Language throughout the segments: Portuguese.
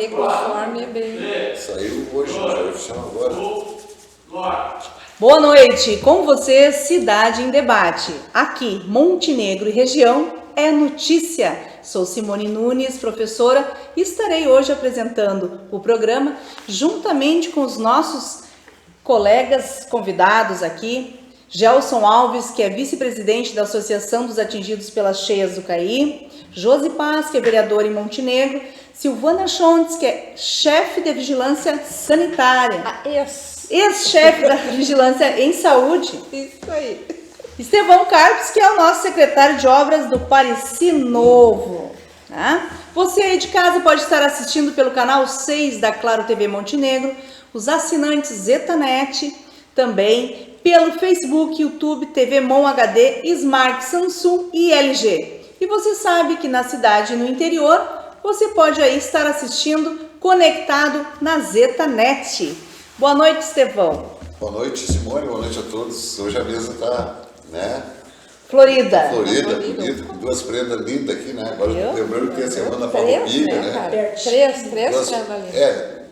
ver conforme bem. Saiu hoje, saiu oficial agora. Boa noite, com você, Cidade em Debate. Aqui, Montenegro e região é notícia. Sou Simone Nunes, professora, e estarei hoje apresentando o programa juntamente com os nossos colegas convidados aqui. Gelson Alves, que é vice-presidente da Associação dos Atingidos pelas Cheias do Caí, Josi Paz, que é vereadora em Montenegro, Silvana Schontes, que é chefe de vigilância sanitária, ex-chefe da vigilância em saúde. Isso aí. Estevão Carpes, que é o nosso secretário de obras do Pareci Novo. Tá? Você aí de casa pode estar assistindo pelo canal 6 da Claro TV Montenegro, os assinantes Zetanet, também pelo Facebook, YouTube, TV Mon HD, Smart, Samsung e LG. E você sabe que na cidade e no interior, você pode aí estar assistindo conectado na Zetanet. Boa noite, Estevão. Boa noite, Simone. Boa noite a todos. Hoje a mesa está, né? Florida. Bonita, com duas prendas lindas aqui, né? Agora lembrando que tem a semana Farroupilha, né? Três Duas- prendas ali.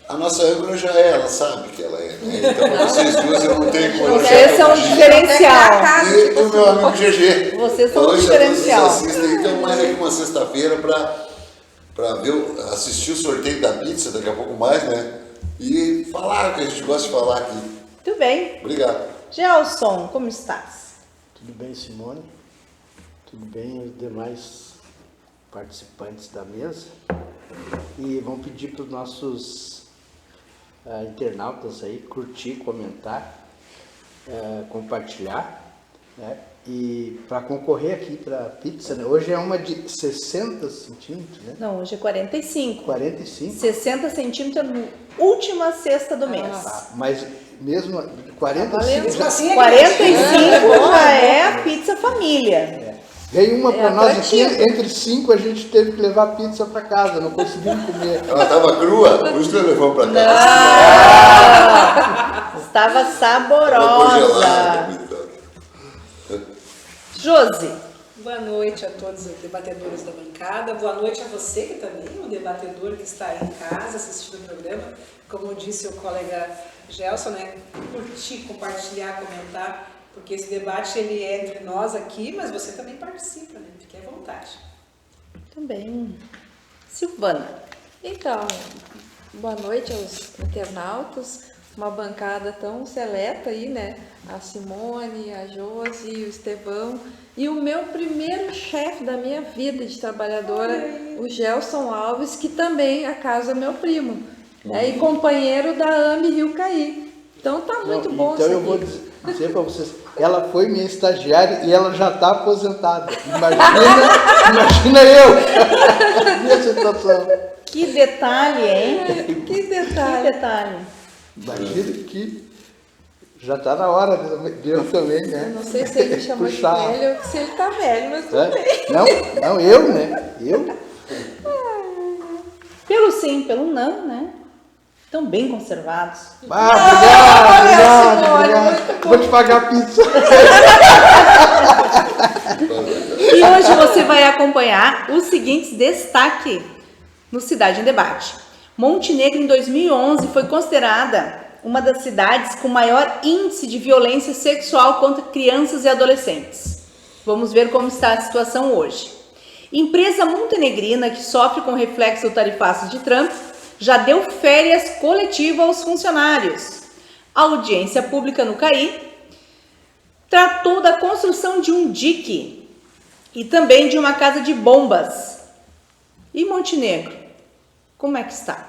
A nossa âncora já é, ela sabe que ela é, né? Então vocês duas eu não tenho como Vocês são um diferencial. E o meu amigo GG. Vocês são Boa um noite a todos que diferencial. assistem. Então, mais aqui uma sexta-feira para assistir o sorteio da pizza, daqui a pouco mais, né? E falar o que a gente gosta de falar aqui. Tudo bem. Obrigado. Gelson, como estás? Tudo bem, Simone? Tudo bem os demais participantes da mesa? E vamos pedir para os nossos internautas aí curtir, comentar, compartilhar, né? E para concorrer aqui para a pizza, né? Hoje é uma de 60 centímetros, né? Não, hoje é 45. 45. 60 centímetros na última sexta do mês. Tá, mas mesmo 45 já 45 já é a pizza família. veio uma para nós aqui, atrativo. entre 5 a gente teve que levar pizza para casa, não conseguimos comer. Ela estava crua, por isso que nós levamos para casa. Estava Ela saborosa. congelada, então. Josi, Boa noite a todos os debatedores da bancada. Boa noite a você que também é um debatedor que está aí em casa assistindo o programa. Como disse o colega Gelson, né? Curtir, compartilhar, comentar, porque esse debate ele é entre nós aqui, mas você também participa, né? Fique à vontade. também. Silvana, Então, boa noite aos internautas. Uma bancada tão seleta aí, né? A Simone, a Josi, o Estevão. E o meu primeiro chefe da minha vida de trabalhadora, o Gelson Alves, que também acaso é meu primo. Né? E companheiro da AME Rio Caí. Então tá muito bom Então isso eu vou aqui. dizer para vocês, ela foi minha estagiária e ela já está aposentada. Imagina eu, minha situação. que detalhe, hein? Que Que detalhe. detalhe. Imagina que já está na hora de eu também, Eu né? não sei se ele me chamou de Puxar. velho ou se ele tá velho, mas tudo É? bem. Não, eu, né? Eu? Pelo sim, pelo não, né? Estão bem conservados. Obrigado. Vou te pagar a pizza. E hoje você vai acompanhar os seguintes destaques no Cidade em Debate. Montenegro, em 2011, foi considerada uma das cidades com maior índice de violência sexual contra crianças e adolescentes. Vamos ver como está a situação hoje. Empresa montenegrina que sofre com reflexo do tarifaço de Trump já deu férias coletivas aos funcionários. A audiência pública no Caí tratou da construção de um dique e também de uma casa de bombas. E Montenegro, como é que está?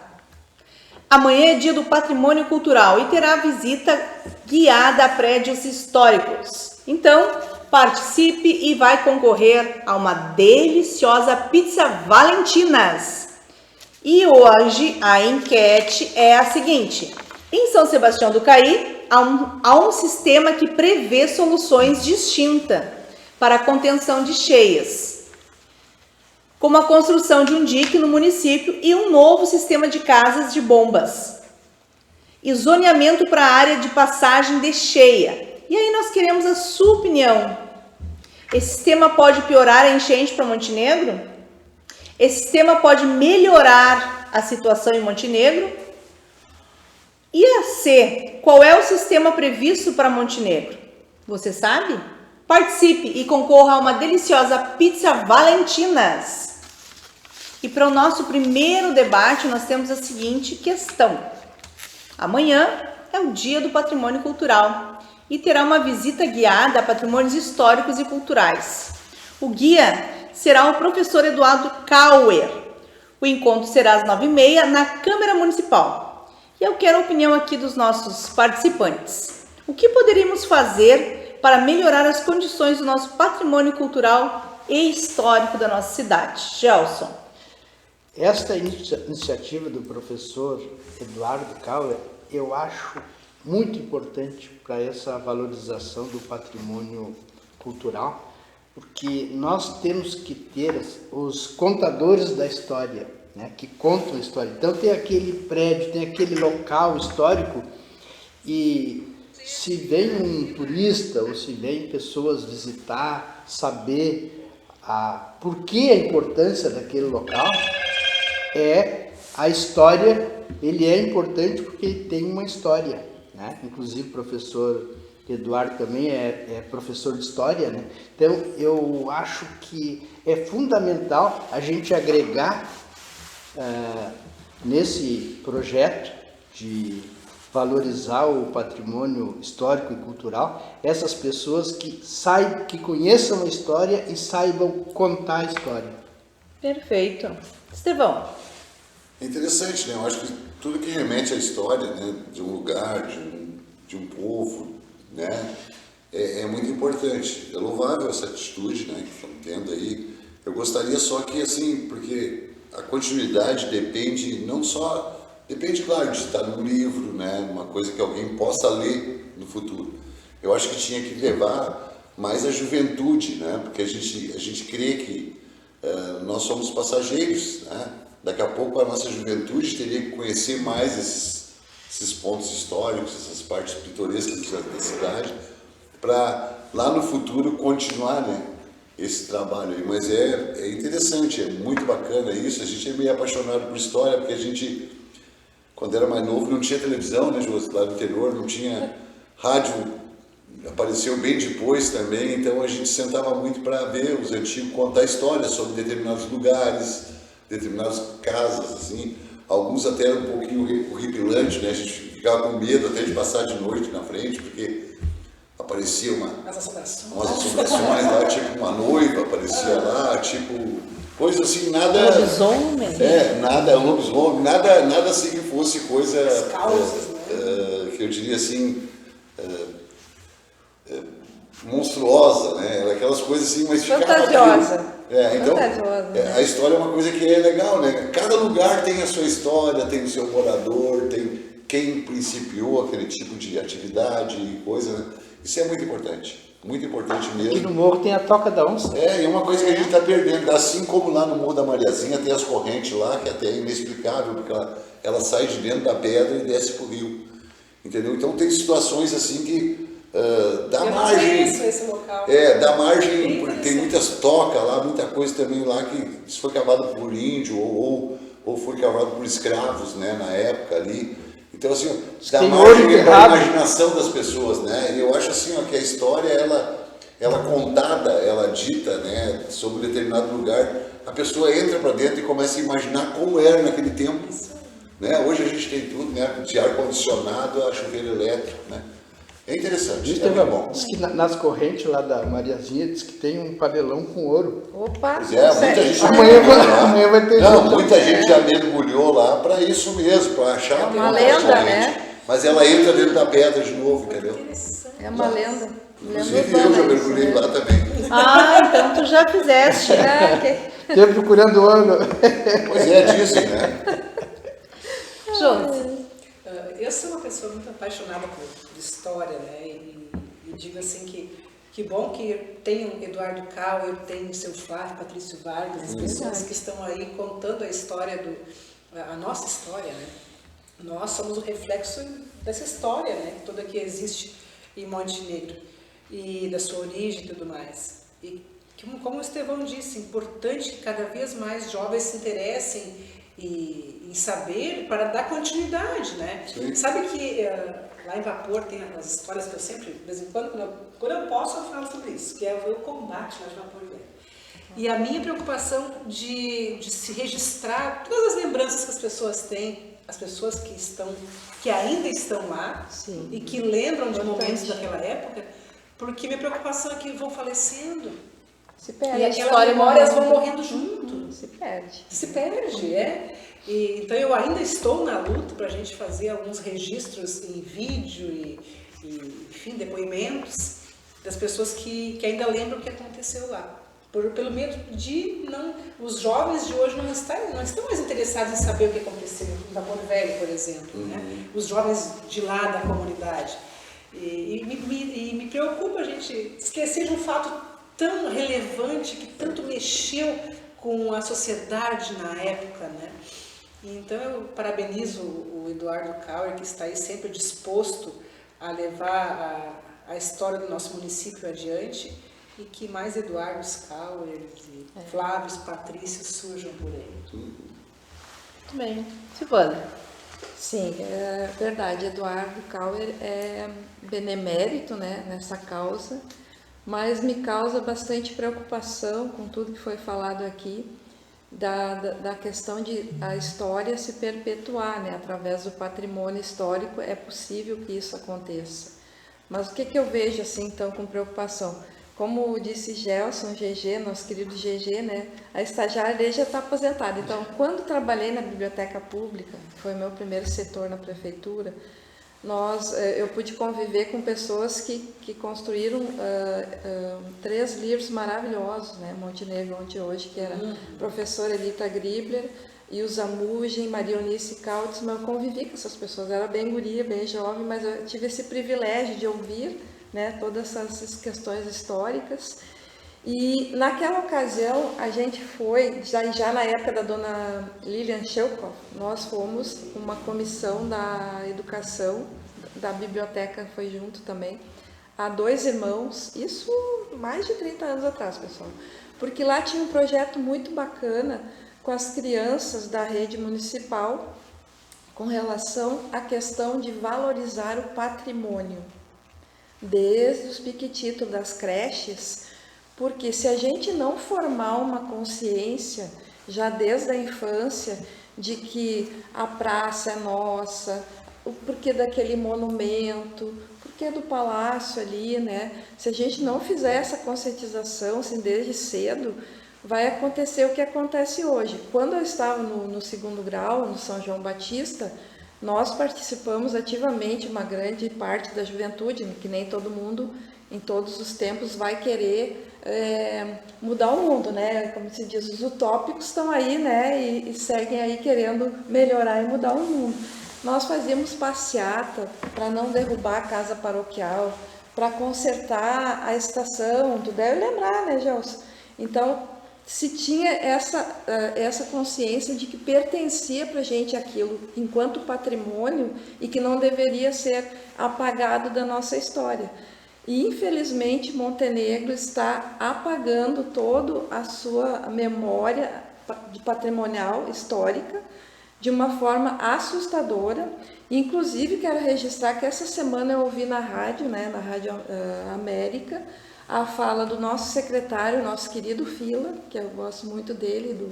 Amanhã é dia do patrimônio cultural e terá visita guiada a prédios históricos. Então, participe e vai concorrer a uma deliciosa pizza Valentinas. E hoje a enquete é a seguinte: em São Sebastião do Caí há um sistema que prevê soluções distintas para a contenção de cheias, como a construção de um dique no município e um novo sistema de casas de bombas e zoneamento para a área de passagem de cheia. E aí nós queremos a sua opinião. Esse sistema pode piorar a enchente para Montenegro? Esse sistema pode melhorar está a situação em Montenegro? E a C, qual é o sistema previsto para Montenegro? Você sabe? Participe e concorra a uma deliciosa pizza Valentinas. E para o nosso primeiro debate, nós temos a seguinte questão. Amanhã é o Dia do Patrimônio Cultural e terá uma visita guiada a patrimônios históricos e culturais. O guia será o professor Eduardo Kauer. O encontro será às 9h30 na Câmara Municipal. E eu quero a opinião aqui dos nossos participantes. O que poderíamos fazer para melhorar as condições do nosso patrimônio cultural e histórico da nossa cidade? Gelson. Esta iniciativa do professor Eduardo Kauer, eu acho muito importante para essa valorização do patrimônio cultural, porque nós temos que ter os contadores da história, né, que contam a história. Então tem aquele prédio, tem aquele local histórico, e se vem um turista ou se vem pessoas visitar, saber por que a importância daquele local, a história, ele é importante porque ele tem uma história, né? Inclusive o professor Eduardo também é professor de história, né? Então eu acho que é fundamental a gente agregar nesse projeto de valorizar o patrimônio histórico e cultural essas pessoas que conheçam a história e saibam contar a história. Perfeito. Estevão. É interessante, né? Eu acho que tudo que remete à história, né, de um lugar, de um povo, né, é muito importante. É louvável essa atitude, né, que estão tendo aí. Eu gostaria só que, assim, porque a continuidade depende não só... Depende, claro, de estar num livro, né, uma coisa que alguém possa ler no futuro. Eu acho que tinha que levar mais a juventude, né, porque a gente crê que nós somos passageiros, né? Daqui a pouco a nossa juventude teria que conhecer mais esses pontos históricos, essas partes pitorescas da cidade, para lá no futuro continuar, né, esse trabalho aí. Mas é interessante, é muito bacana isso. A gente é meio apaixonado por história, porque a gente, quando era mais novo, não tinha televisão, né, lá no interior, não tinha rádio, apareceu bem depois também, então a gente sentava muito para ver os antigos contar histórias sobre determinados lugares, determinadas casas, assim, alguns até eram um pouquinho horripilantes, né? A gente ficava com medo até de passar de noite na frente, porque aparecia umas assombrações lá, tipo uma noiva aparecia lá, tipo, coisa assim, nada... Lobisomem? Nada, lobisomem, nada assim que fosse coisa... As causas, né? Que eu diria assim... monstruosa, né? Aquelas coisas assim, mas ficava... Fantasiosa. Então, Fantasiosa, né? a história é uma coisa que é legal, né? Cada lugar tem a sua história, tem o seu morador, tem quem principiou aquele tipo de atividade e coisa, né? Isso é muito importante mesmo. Aqui no morro tem a Toca da Onça. E é uma coisa que a gente está perdendo, assim como lá no Morro da Mariazinha tem as correntes lá, que até é inexplicável, porque ela sai de dentro da pedra e desce para o rio, entendeu? Então tem situações assim que dá margem, esse local. dá margem, tem muitas tocas lá, muita coisa também lá que isso foi cavado por índio ou foi cavado por escravos, né, na época ali. Então assim, dá margem para a imaginação das pessoas, né? E eu acho assim, ó, que a história ela contada, ela dita, né, sobre um determinado lugar, a pessoa entra para dentro e começa a imaginar como era naquele tempo, né? Hoje a gente tem tudo, né, de ar condicionado a chuveiro elétrico, né? É interessante, é bom. Diz que nas correntes lá da Mariazinha, diz que tem um panelão com ouro. Opa! Pois muita gente amanhã vai ter muita gente já mergulhou lá para isso mesmo, para achar É uma lenda, né? Mas ela entra dentro da pedra de novo, entendeu? É uma lenda. Inclusive eu já mergulhei lá também. Então tu já fizeste. Estou procurando ouro. Pois dizem, né? Josi. Eu sou uma pessoa muito apaixonada por história, né? E digo assim que bom que tem o Eduardo Kauer, tem o seu Flávio, Patrício Vargas, as pessoas que estão aí contando a história a nossa história, né? Nós somos o reflexo dessa história, né? Toda que existe em Montenegro e da sua origem e tudo mais. E como o Estevão disse, é importante que cada vez mais jovens se interessem e saber para dar continuidade, né? Sim. Sabe que lá em Vapor tem as histórias que eu sempre, de vez em quando, quando eu posso, eu falo sobre isso, que é o combate lá de Vapor Velho. E a minha preocupação de se registrar todas as lembranças que as pessoas têm, as pessoas que ainda estão lá, Sim. e que lembram de momentos daquela época, porque minha preocupação é que vão falecendo. Se perde. E a aquelas história memórias vão morrendo. morrendo junto. Se perde. Se perde, é. E, então eu ainda estou na luta para a gente fazer alguns registros em vídeo e enfim, depoimentos das pessoas que ainda lembram o que aconteceu lá. Pelo medo de não... Os jovens de hoje não estão mais interessados em saber o que aconteceu em Vapor Velho, por exemplo. Né? Os jovens de lá da comunidade. E me preocupa a gente esquecer de um fato tão relevante, que tanto mexeu com a sociedade na época, né? Então eu parabenizo o Eduardo Kauer, que está aí sempre disposto a levar a história do nosso município adiante, e que mais Eduardos Kauer e Flávios, Patrícios surjam por aí. Muito bem. Silvana. Sim, é verdade. Eduardo Kauer é benemérito, né, nessa causa, mas me causa bastante preocupação com tudo que foi falado aqui, da questão de a história se perpetuar, né, através do patrimônio histórico. É possível que isso aconteça. Mas o que eu vejo assim, então, com preocupação? Como disse Gelson, GG, nosso querido GG, né, a estagiária dele já está aposentada. Então, quando trabalhei na biblioteca pública, foi meu primeiro setor na prefeitura, eu pude conviver com pessoas que construíram 3 livros maravilhosos, né? Montenegro, onde hoje, que era a professora Elita Gribler, e o Zamugen, Maria Eunice Kautzmann. Eu convivi com essas pessoas, eu era bem guria, bem jovem, mas eu tive esse privilégio de ouvir, né, todas essas questões históricas. E naquela ocasião a gente foi, já na época da dona Lilian Shelkoff, nós fomos uma comissão da educação, da biblioteca foi junto também, a 2 irmãos, isso mais de 30 anos atrás, pessoal, porque lá tinha um projeto muito bacana com as crianças da rede municipal com relação à questão de valorizar o patrimônio, desde os piquititos das creches, porque se a gente não formar uma consciência, já desde a infância, de que a praça é nossa, o porquê daquele monumento, o porquê do palácio ali, né? Se a gente não fizer essa conscientização assim, desde cedo, vai acontecer o que acontece hoje. Quando eu estava no 2º grau, no São João Batista, nós participamos ativamente, uma grande parte da juventude, que nem todo mundo, em todos os tempos, vai querer mudar o mundo, né? Como se diz, os utópicos estão aí, né? E seguem aí querendo melhorar e mudar o mundo. Nós fazíamos passeata para não derrubar a casa paroquial, para consertar a estação, tu deve lembrar, né, Gelson? Então, se tinha essa consciência de que pertencia para a gente aquilo enquanto patrimônio e que não deveria ser apagado da nossa história. E, infelizmente, Montenegro está apagando toda a sua memória patrimonial histórica de uma forma assustadora. Inclusive, quero registrar que essa semana eu ouvi na rádio, né, na Rádio América, a fala do nosso secretário, nosso querido Fila, que eu gosto muito dele,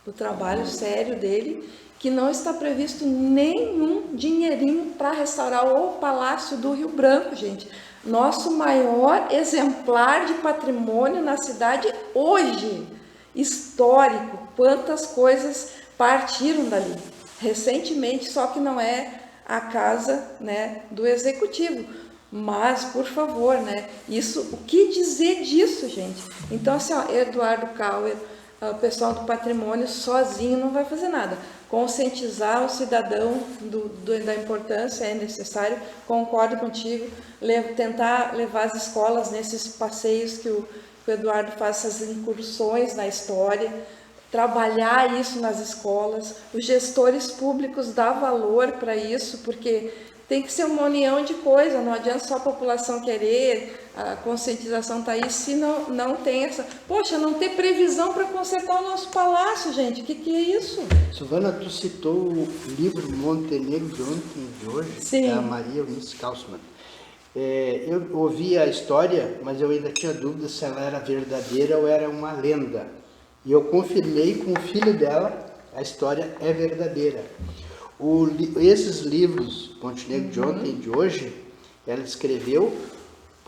do trabalho sério dele, que não está previsto nenhum dinheirinho para restaurar o Palácio do Rio Branco, gente. Nosso maior exemplar de patrimônio na cidade hoje, histórico, quantas coisas partiram dali. Recentemente, só que não é a casa, né, do executivo. Mas, por favor, né, isso, o que dizer disso, gente? Então, assim, ó, Eduardo Kauer, o pessoal do patrimônio sozinho não vai fazer nada. Conscientizar o cidadão da importância é necessário, concordo contigo, tentar levar as escolas nesses passeios que o Eduardo faz, essas incursões na história, trabalhar isso nas escolas, os gestores públicos dar valor para isso, porque tem que ser uma união de coisa, não adianta só a população querer, a conscientização está aí, se não tem essa... Poxa, não ter previsão para consertar o nosso palácio, gente, o que é isso? Silvana, tu citou o livro Montenegro de ontem e de hoje, Sim. da Maria Eunice Kaussmann. Eu ouvi a história, mas eu ainda tinha dúvida se ela era verdadeira ou era uma lenda. E eu confirmei com o filho dela, a história é verdadeira. Esses livros, Montenegro de ontem e de hoje, ela escreveu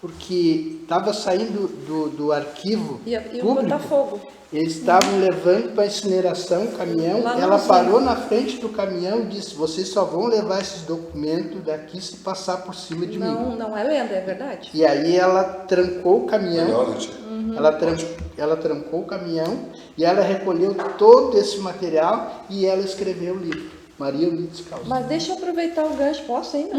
porque estava saindo do arquivo E o público. Botafogo. Eles estavam levando para incineração o caminhão, Lá no ela Sul. parou na frente do caminhão e disse, vocês só vão levar esses documentos daqui se passar por cima de mim. Não é lenda, é verdade. E aí ela trancou o caminhão, Melhor, né, tia? ela trancou o caminhão e ela recolheu todo esse material e ela escreveu o livro, Maria Eunice Kaussmann. Mas deixa eu aproveitar o gancho, posso ainda?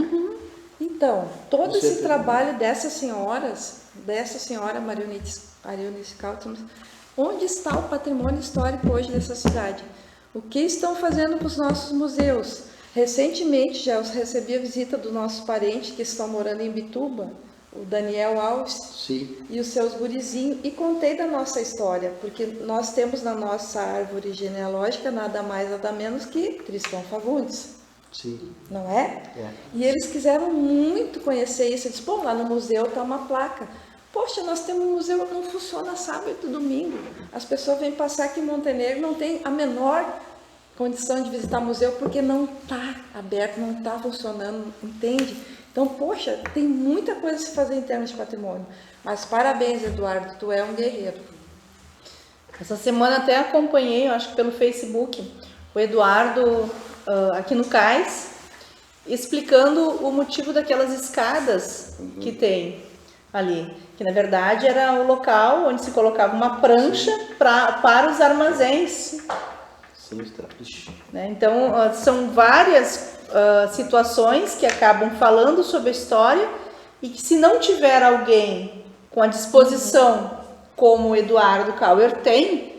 Então, todo Você esse tem. trabalho dessa senhora Maria Eunice Kaussmann, onde está o patrimônio histórico hoje dessa cidade? O que estão fazendo com os nossos museus? Recentemente já recebi a visita do nosso parente que estão morando em Bituba, o Daniel Alves, Sim, e os seus gurizinhos, e contei da nossa história, porque nós temos na nossa árvore genealógica nada mais, nada menos que Tristão Fagundes. sim. Não é? É. E eles quiseram muito conhecer isso. Eu disse, pô, lá no museu está uma placa. Poxa, nós temos um museu que não funciona sábado e domingo. As pessoas vêm passar aqui em Montenegro, não tem a menor condição de visitar o museu porque não está aberto, não está funcionando, entende? Então, poxa, tem muita coisa a se fazer em termos de patrimônio. Mas parabéns, Eduardo, tu é um guerreiro. Essa semana até acompanhei, eu acho que pelo Facebook, o Eduardo aqui no Cais, explicando o motivo daquelas escadas que tem ali. Que na verdade era o local onde se colocava uma prancha para os armazéns. Sinistra. Ixi. Né? Então, são várias situações que acabam falando sobre a história e que se não tiver alguém com a disposição como o Eduardo Kauer tem,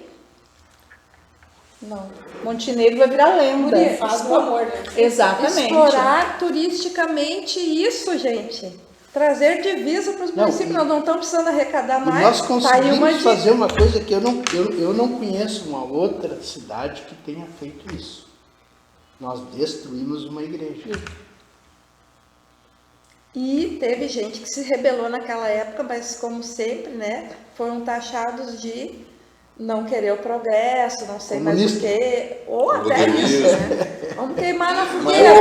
Não. Montenegro vai virar lenda. Guria, Faz do amor, né? Exatamente. Explorar turisticamente isso, gente. Trazer divisa para os municípios. Nós não estamos precisando arrecadar E mais. nós Tá aí uma conseguimos dica. fazer uma coisa que eu não conheço uma outra cidade que tenha feito isso. Nós destruímos uma igreja. E teve gente que se rebelou naquela época, mas como sempre, né, foram taxados de não querer o progresso, não sei mais o Comunista. quê, ou até Modernismo. isso, né? Vamos queimar na Uma fogueira.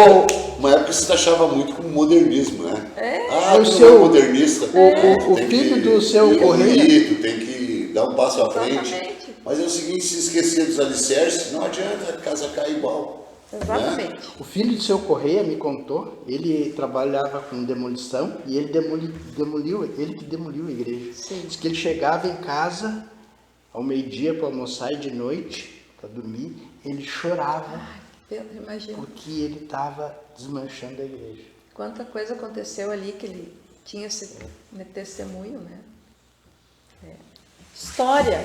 uma época se taxava muito com modernismo, né? Ah, O tu seu- é modernista. O Tem filho que do seu ir Correia, bonito, tem que dar um passo à frente. Exatamente. Mas é o seguinte, se esquecer dos alicerces, não adianta, a casa cai igual. Exatamente. o filho do seu Correia me contou, ele trabalhava com demolição e ele ele que demoliu a igreja. Sim. Diz que ele chegava em casa ao meio-dia para almoçar e de noite para dormir, ele chorava Imagina porque ele estava desmanchando a igreja. quanta coisa aconteceu ali que ele tinha esse testemunho, né? História.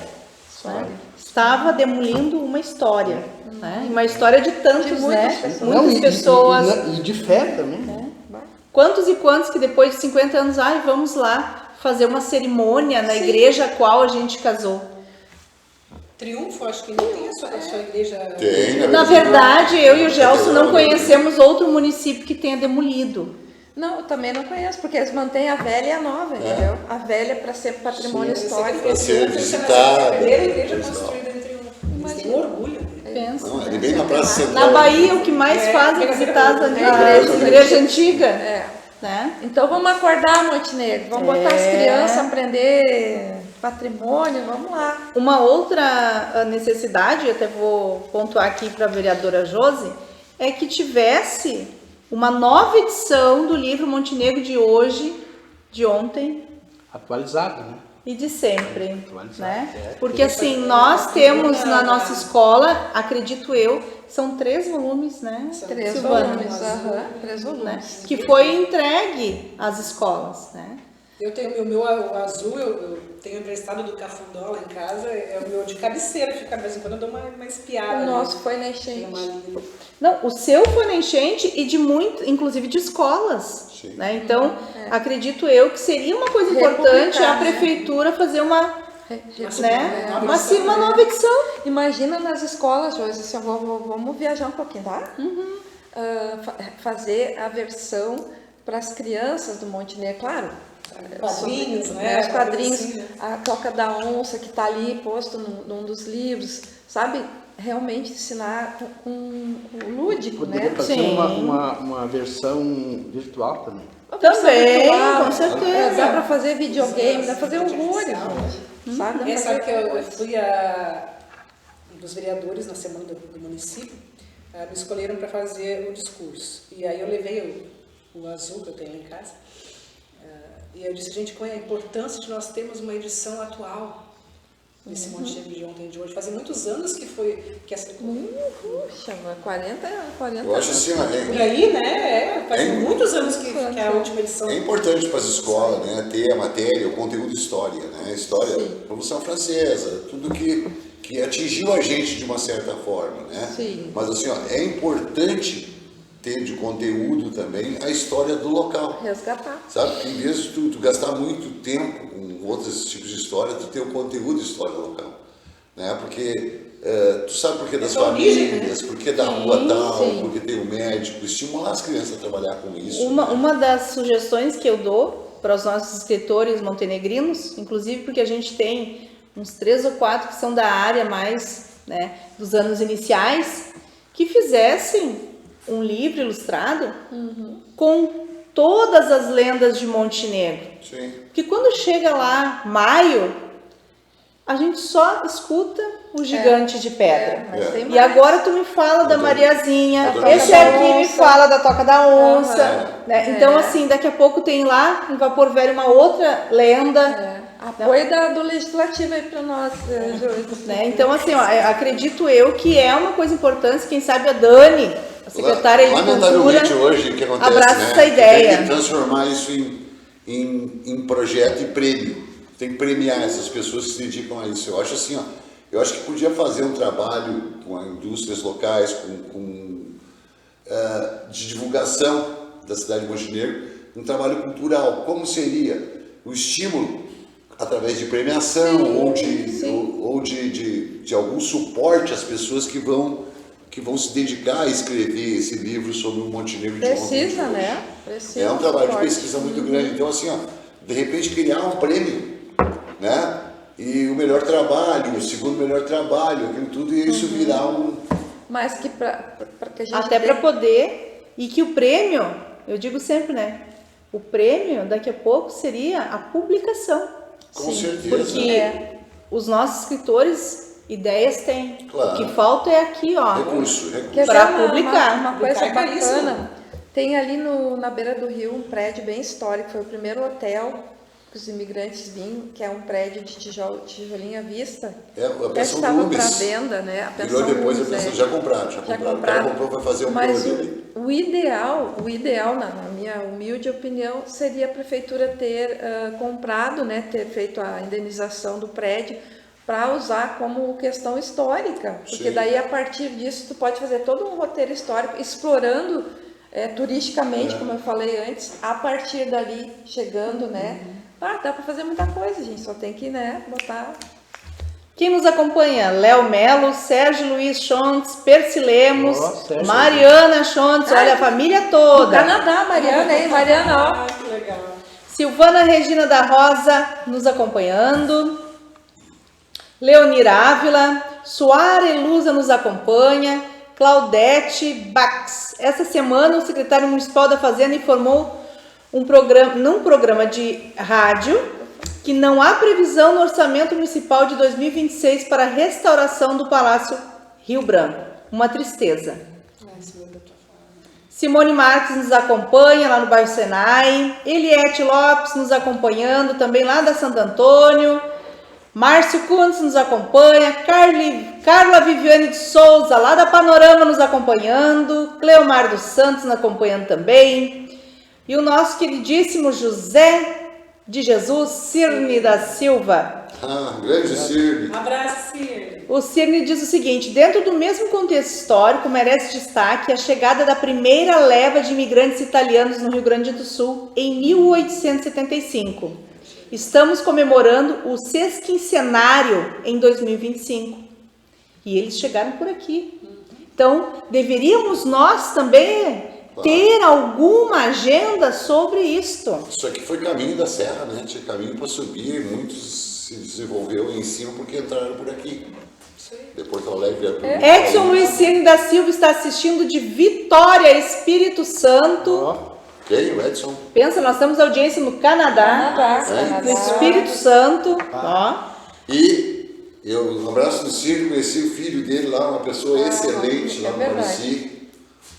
Né? Estava demolindo uma história. Né? Uma história de tantos, De muitas né? pessoas. Muitas Não, pessoas. e de fé também, né? Quantos e quantos que depois de 50 anos, vamos lá fazer uma cerimônia na igreja a qual a gente casou. Triunfo, acho que não tem a sua igreja. Tem, Na verdade, eu e o Gelson não conhecemos outro município que tenha demolido. Não, eu também não conheço, porque eles mantêm a velha e a nova, entendeu? A velha para ser patrimônio histórico. Pra ser Triunfo, visitado. a primeira igreja construída em Triunfo. Eles têm orgulho. Pensa. Não, ali bem na Praça Central. Na Bahia, o que mais faz é visitar a igreja antiga. É. Né? Então vamos acordar, Montenegro. Vamos botar as crianças a aprender patrimônio, vamos lá. Uma outra necessidade, até vou pontuar aqui para a vereadora Josi, é que tivesse uma nova edição do livro Montenegro de hoje, de ontem Atualizado, né? e de sempre. Atualizado, Né? é. Porque assim, nós temos na nossa escola, acredito eu, são 3 volumes, né? 3 Silvana? volumes, 3 volumes. Né? Que foi entregue às escolas, né? Eu tenho o meu o azul, eu tenho emprestado do Cafundó lá em casa, é o meu de cabeceira, fica de vez em quando eu dou uma espiada. O nosso ali. foi na Tem enchente. uma linha. Não, o seu foi na enchente e de muito, inclusive de escolas. Sim. Né? Então, acredito eu que seria uma coisa importante a Republicar, né? prefeitura fazer uma, né? Nova uma, edição, uma né? nova edição. Imagina nas escolas, Josi, assim, vamos viajar um pouquinho, tá? Fazer a versão para as crianças do Montenegro, claro. Quadrinhos, sobre, né? Os quadrinhos, Assim, né? a Toca da Onça que está ali posto num dos livros, sabe? Realmente ensinar com o lúdico, Poderia né? fazer Sim. uma versão virtual também. Também, Virtual, com certeza. Dá para fazer videogame, dá para fazer horrores, Artificial, gente. Sabe? Dá pra Sabe fazer que eu horrores. fui um dos vereadores na semana do município, me escolheram para fazer o discurso. E aí eu levei o azul que eu tenho lá em casa. E eu disse, gente, qual é a importância de nós termos uma edição atual desse Montenegro de ontem e de hoje? Fazem muitos anos que essa... Puxa, 40 Eu acho assim, ó, Por aí, né? Faz É. muitos anos que é a última edição. é importante para as escolas, né, ter a matéria, o conteúdo história, né, história, Revolução Francesa, tudo que atingiu a gente de uma certa forma, né? Sim. Mas assim, ó, é importante ter de conteúdo também a história do local. resgatar. Sabe? Porque em vez de tu gastar muito tempo com outros tipos de história, tu ter o conteúdo de história local. Né? Porque tu sabe por que das Essa origem, famílias, por que da rua tal, sim. porque tem o médico, estimular as crianças a trabalhar com isso. Uma das sugestões que eu dou para os nossos escritores montenegrinos, inclusive porque a gente tem uns 3 ou 4 que são da área mais, né, dos anos iniciais, que fizessem um livro ilustrado com todas as lendas de Montenegro. Sim. Porque quando chega lá, maio, a gente só escuta o gigante de pedra. Mas É. tem E mais. agora tu me fala da Adoro. Mariazinha, Adoro. esse Toca da aqui me Onça. fala da Toca da Onça. Aham. Né? Então, assim, daqui a pouco tem lá em Vapor Velho uma outra lenda. Apoio do Legislativo aí para nós, Josi. Né? Então, assim, ó, acredito eu que é uma coisa importante, quem sabe a Dani, a secretária de Lamentavelmente Cultura, hoje o que acontece, abraça né? essa ideia. Tem que transformar isso em projeto e prêmio. Tem que premiar essas pessoas que se dedicam a isso. Eu acho assim, ó, eu acho que podia fazer um trabalho com indústrias locais, de divulgação da cidade de Montenegro, um trabalho cultural. Como seria o estímulo através de premiação ou de algum suporte às pessoas que vão se dedicar a escrever esse livro sobre o Montenegro de ontem e de Precisa, hoje. né? Precisa. É um trabalho de suporte. pesquisa muito grande. Então, assim, ó, de repente criar um prêmio, né? E o melhor trabalho, o segundo melhor trabalho, aquilo tudo, e isso virar um... Mas que para que a gente até dê- para poder, e que o prêmio, eu digo sempre, né? O prêmio daqui a pouco seria a publicação. Com certeza. Porque os nossos escritores ideias têm. Claro. O que falta é aqui, ó. Recurso. Quer Pra ver publicar. uma coisa Publicar é caríssimo. bacana. Tem ali na beira do rio um prédio bem histórico, foi o primeiro hotel que os imigrantes vinham, que é um prédio de tijolinho à vista. É, a Até pensão estava do para Umbis. venda, né? A Virou pensão depois a Umbis, pensão. é. Já compraram. O cara comprou para fazer um Mas clube ali. o ideal, na minha humilde opinião, seria a prefeitura ter comprado, né, ter feito a indenização do prédio para usar como questão histórica, porque Sim. daí a partir disso tu pode fazer todo um roteiro histórico explorando turisticamente, como eu falei antes, a partir dali chegando, né? Dá para fazer muita coisa, gente, só tem que, né, botar. Quem nos acompanha? Léo Melo, Sérgio Luiz Chontz, Percy Lemos, Ó, Sérgio. Mariana Chontz, olha a família Do toda. Canadá, Mariana, hein? Mariana, ó. Ah, que legal. Silvana Regina da Rosa nos acompanhando. Leonir Ávila, Suara Elusa nos acompanha. Claudete Bax. Essa semana o secretário municipal da Fazenda informou num programa de rádio que não há previsão no orçamento municipal de 2026 para a restauração do Palácio Rio Branco. Uma tristeza. Simone Marques nos acompanha lá no bairro Senai. Eliette Lopes nos acompanhando também lá da Santo Antônio. Márcio Kuntz nos acompanha. Carla Viviane de Souza lá da Panorama nos acompanhando. Cleomar dos Santos nos acompanhando também. E o nosso queridíssimo José de Jesus, Cirne da Silva. Grande Cirne. Um abraço, Cirne. O Cirne diz o seguinte: dentro do mesmo contexto histórico, merece destaque a chegada da primeira leva de imigrantes italianos no Rio Grande do Sul em 1875. Estamos comemorando o sesquicentenário em 2025. E eles chegaram por aqui. Então, deveríamos nós também ter alguma agenda sobre isto. Isso aqui foi caminho da serra, né? Tinha caminho para subir, muitos se desenvolveu em cima porque entraram por aqui. De Porto Alegre vieram por Edson Luiz Cirne da Silva está assistindo de Vitória, Espírito Santo. Quem? O Edson? Pensa, nós temos audiência no Canadá, no Espírito Santo. Ó. E um abraço do Cirne, conheci o filho dele lá, uma pessoa excelente lá no Maruci.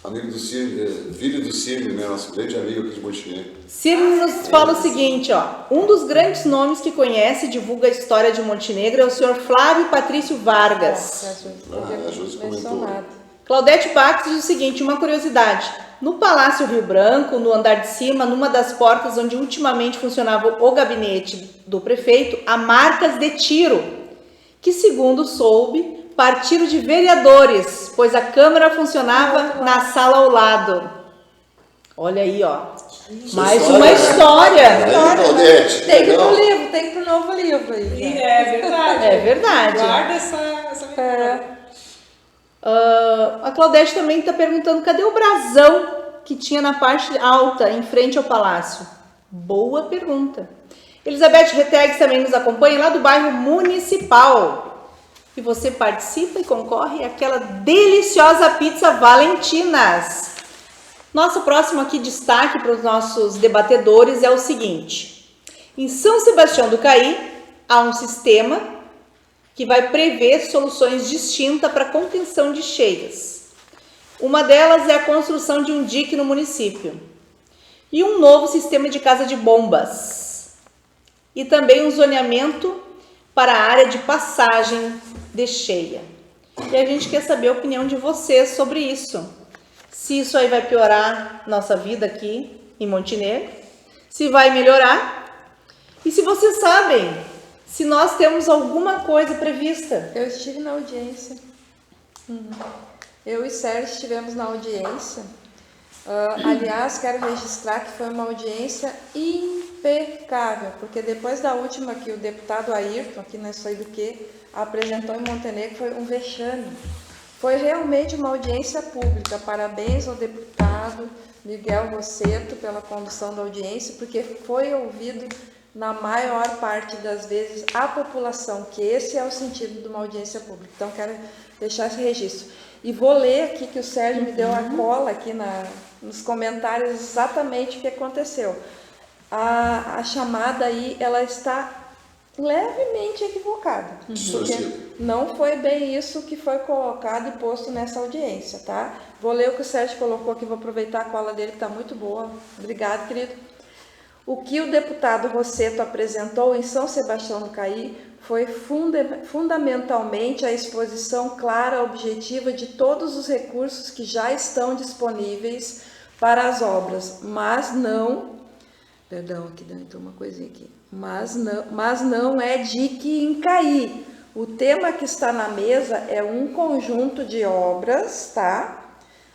Amigo do Cirne, filho do Cirne, né? Nosso grande amigo aqui de Montenegro. Cirne nos fala o seguinte, ó. Um dos grandes nomes que conhece e divulga a história de Montenegro é o senhor Flávio Patrício Vargas. A Josi comentou. Claudete Bax diz o seguinte, uma curiosidade. No Palácio Rio Branco, no andar de cima, numa das portas onde ultimamente funcionava o gabinete do prefeito, há marcas de tiro, que segundo soube, partiram de vereadores, pois a Câmara funcionava na sala ao lado. Olha aí, ó. Mais uma história. Claudete, Tem que ir pro livro, tem que ir pro novo livro aí. E é verdade. É verdade. Guarda essa memória. A Claudete também está perguntando, cadê o brasão que tinha na parte alta, em frente ao palácio? Boa pergunta. Elizabeth Retegues também nos acompanha lá do bairro Municipal. E você participa e concorre àquela deliciosa pizza Valentinas. Nosso próximo aqui destaque para os nossos debatedores é o seguinte. Em São Sebastião do Caí, há um sistema que vai prever soluções distintas para a contenção de cheias. Uma delas é a construção de um dique no município. E um novo sistema de casa de bombas. E também um zoneamento para a área de passagem de cheia. E a gente quer saber a opinião de vocês sobre isso. Se isso aí vai piorar nossa vida aqui em Montenegro, se vai melhorar. E se vocês sabem, se nós temos alguma coisa prevista. Eu estive na audiência. Eu e Sérgio estivemos na audiência. Aliás, quero registrar que foi uma audiência impecável, porque depois da última que o deputado Ayrton, aqui não sei do que, apresentou em Montenegro, foi um vexame. Foi realmente uma audiência pública. Parabéns ao deputado Miguel Rosseto pela condução da audiência, porque foi ouvido na maior parte das vezes a população, que esse é o sentido de uma audiência pública. Então, quero deixar esse registro. E vou ler aqui que o Sérgio me deu a cola aqui nos comentários exatamente o que aconteceu. A chamada aí, ela está levemente equivocada. Porque não foi bem isso que foi colocado e posto nessa audiência, tá? Vou ler o que o Sérgio colocou aqui, vou aproveitar a cola dele que está muito boa. Obrigado, querido. O que o deputado Rosseto apresentou em São Sebastião do Caí foi fundamentalmente a exposição clara, objetiva de todos os recursos que já estão disponíveis para as obras, mas não... Perdão, aqui dentro uma coisinha aqui. Mas não é dique em Caí. O tema que está na mesa é um conjunto de obras, tá?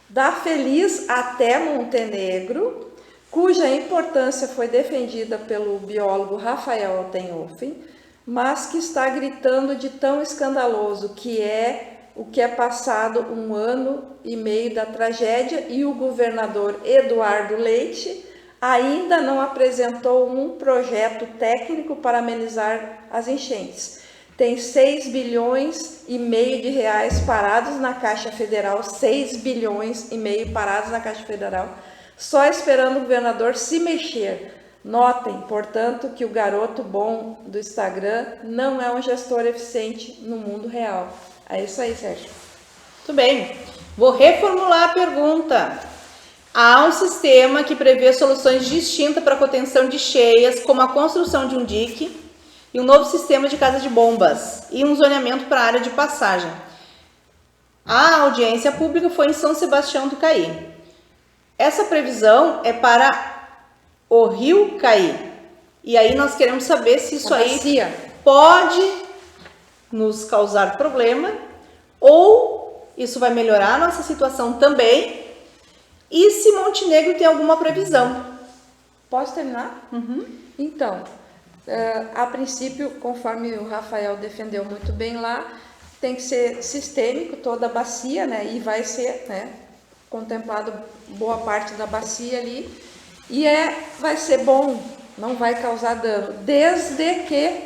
Da Feliz até Montenegro, cuja importância foi defendida pelo biólogo Rafael Altenhofen, mas que está gritando de tão escandaloso que é o que é passado 1 ano e meio da tragédia e o governador Eduardo Leite ainda não apresentou um projeto técnico para amenizar as enchentes. Tem 6 bilhões e meio de reais parados na Caixa Federal, 6 bilhões e meio parados na Caixa Federal, só esperando o governador se mexer. Notem, portanto, que o garoto bom do Instagram não é um gestor eficiente no mundo real. É isso aí, Sérgio. Muito bem. Vou reformular a pergunta. Há um sistema que prevê soluções distintas para a contenção de cheias, como a construção de um dique e um novo sistema de casa de bombas e um zoneamento para a área de passagem. A audiência pública foi em São Sebastião do Caí. Essa previsão é para o Rio Caí E aí nós queremos saber se isso A aí bacia. pode nos causar problema ou isso vai melhorar a nossa situação também. E se Montenegro tem alguma previsão? Posso terminar? Então, a princípio, conforme o Rafael defendeu muito bem lá, tem que ser sistêmico toda a bacia, né? E vai ser, né, contemplado boa parte da bacia ali. E vai ser bom, não vai causar dano, desde que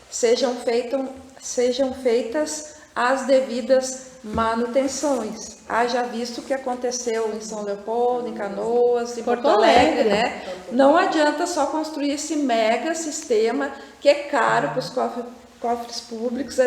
sejam feitas as devidas manutenções. Haja visto o que aconteceu em São Leopoldo, em Canoas, em Porto Alegre, né? Não adianta só construir esse mega sistema que é caro para os cofres públicos,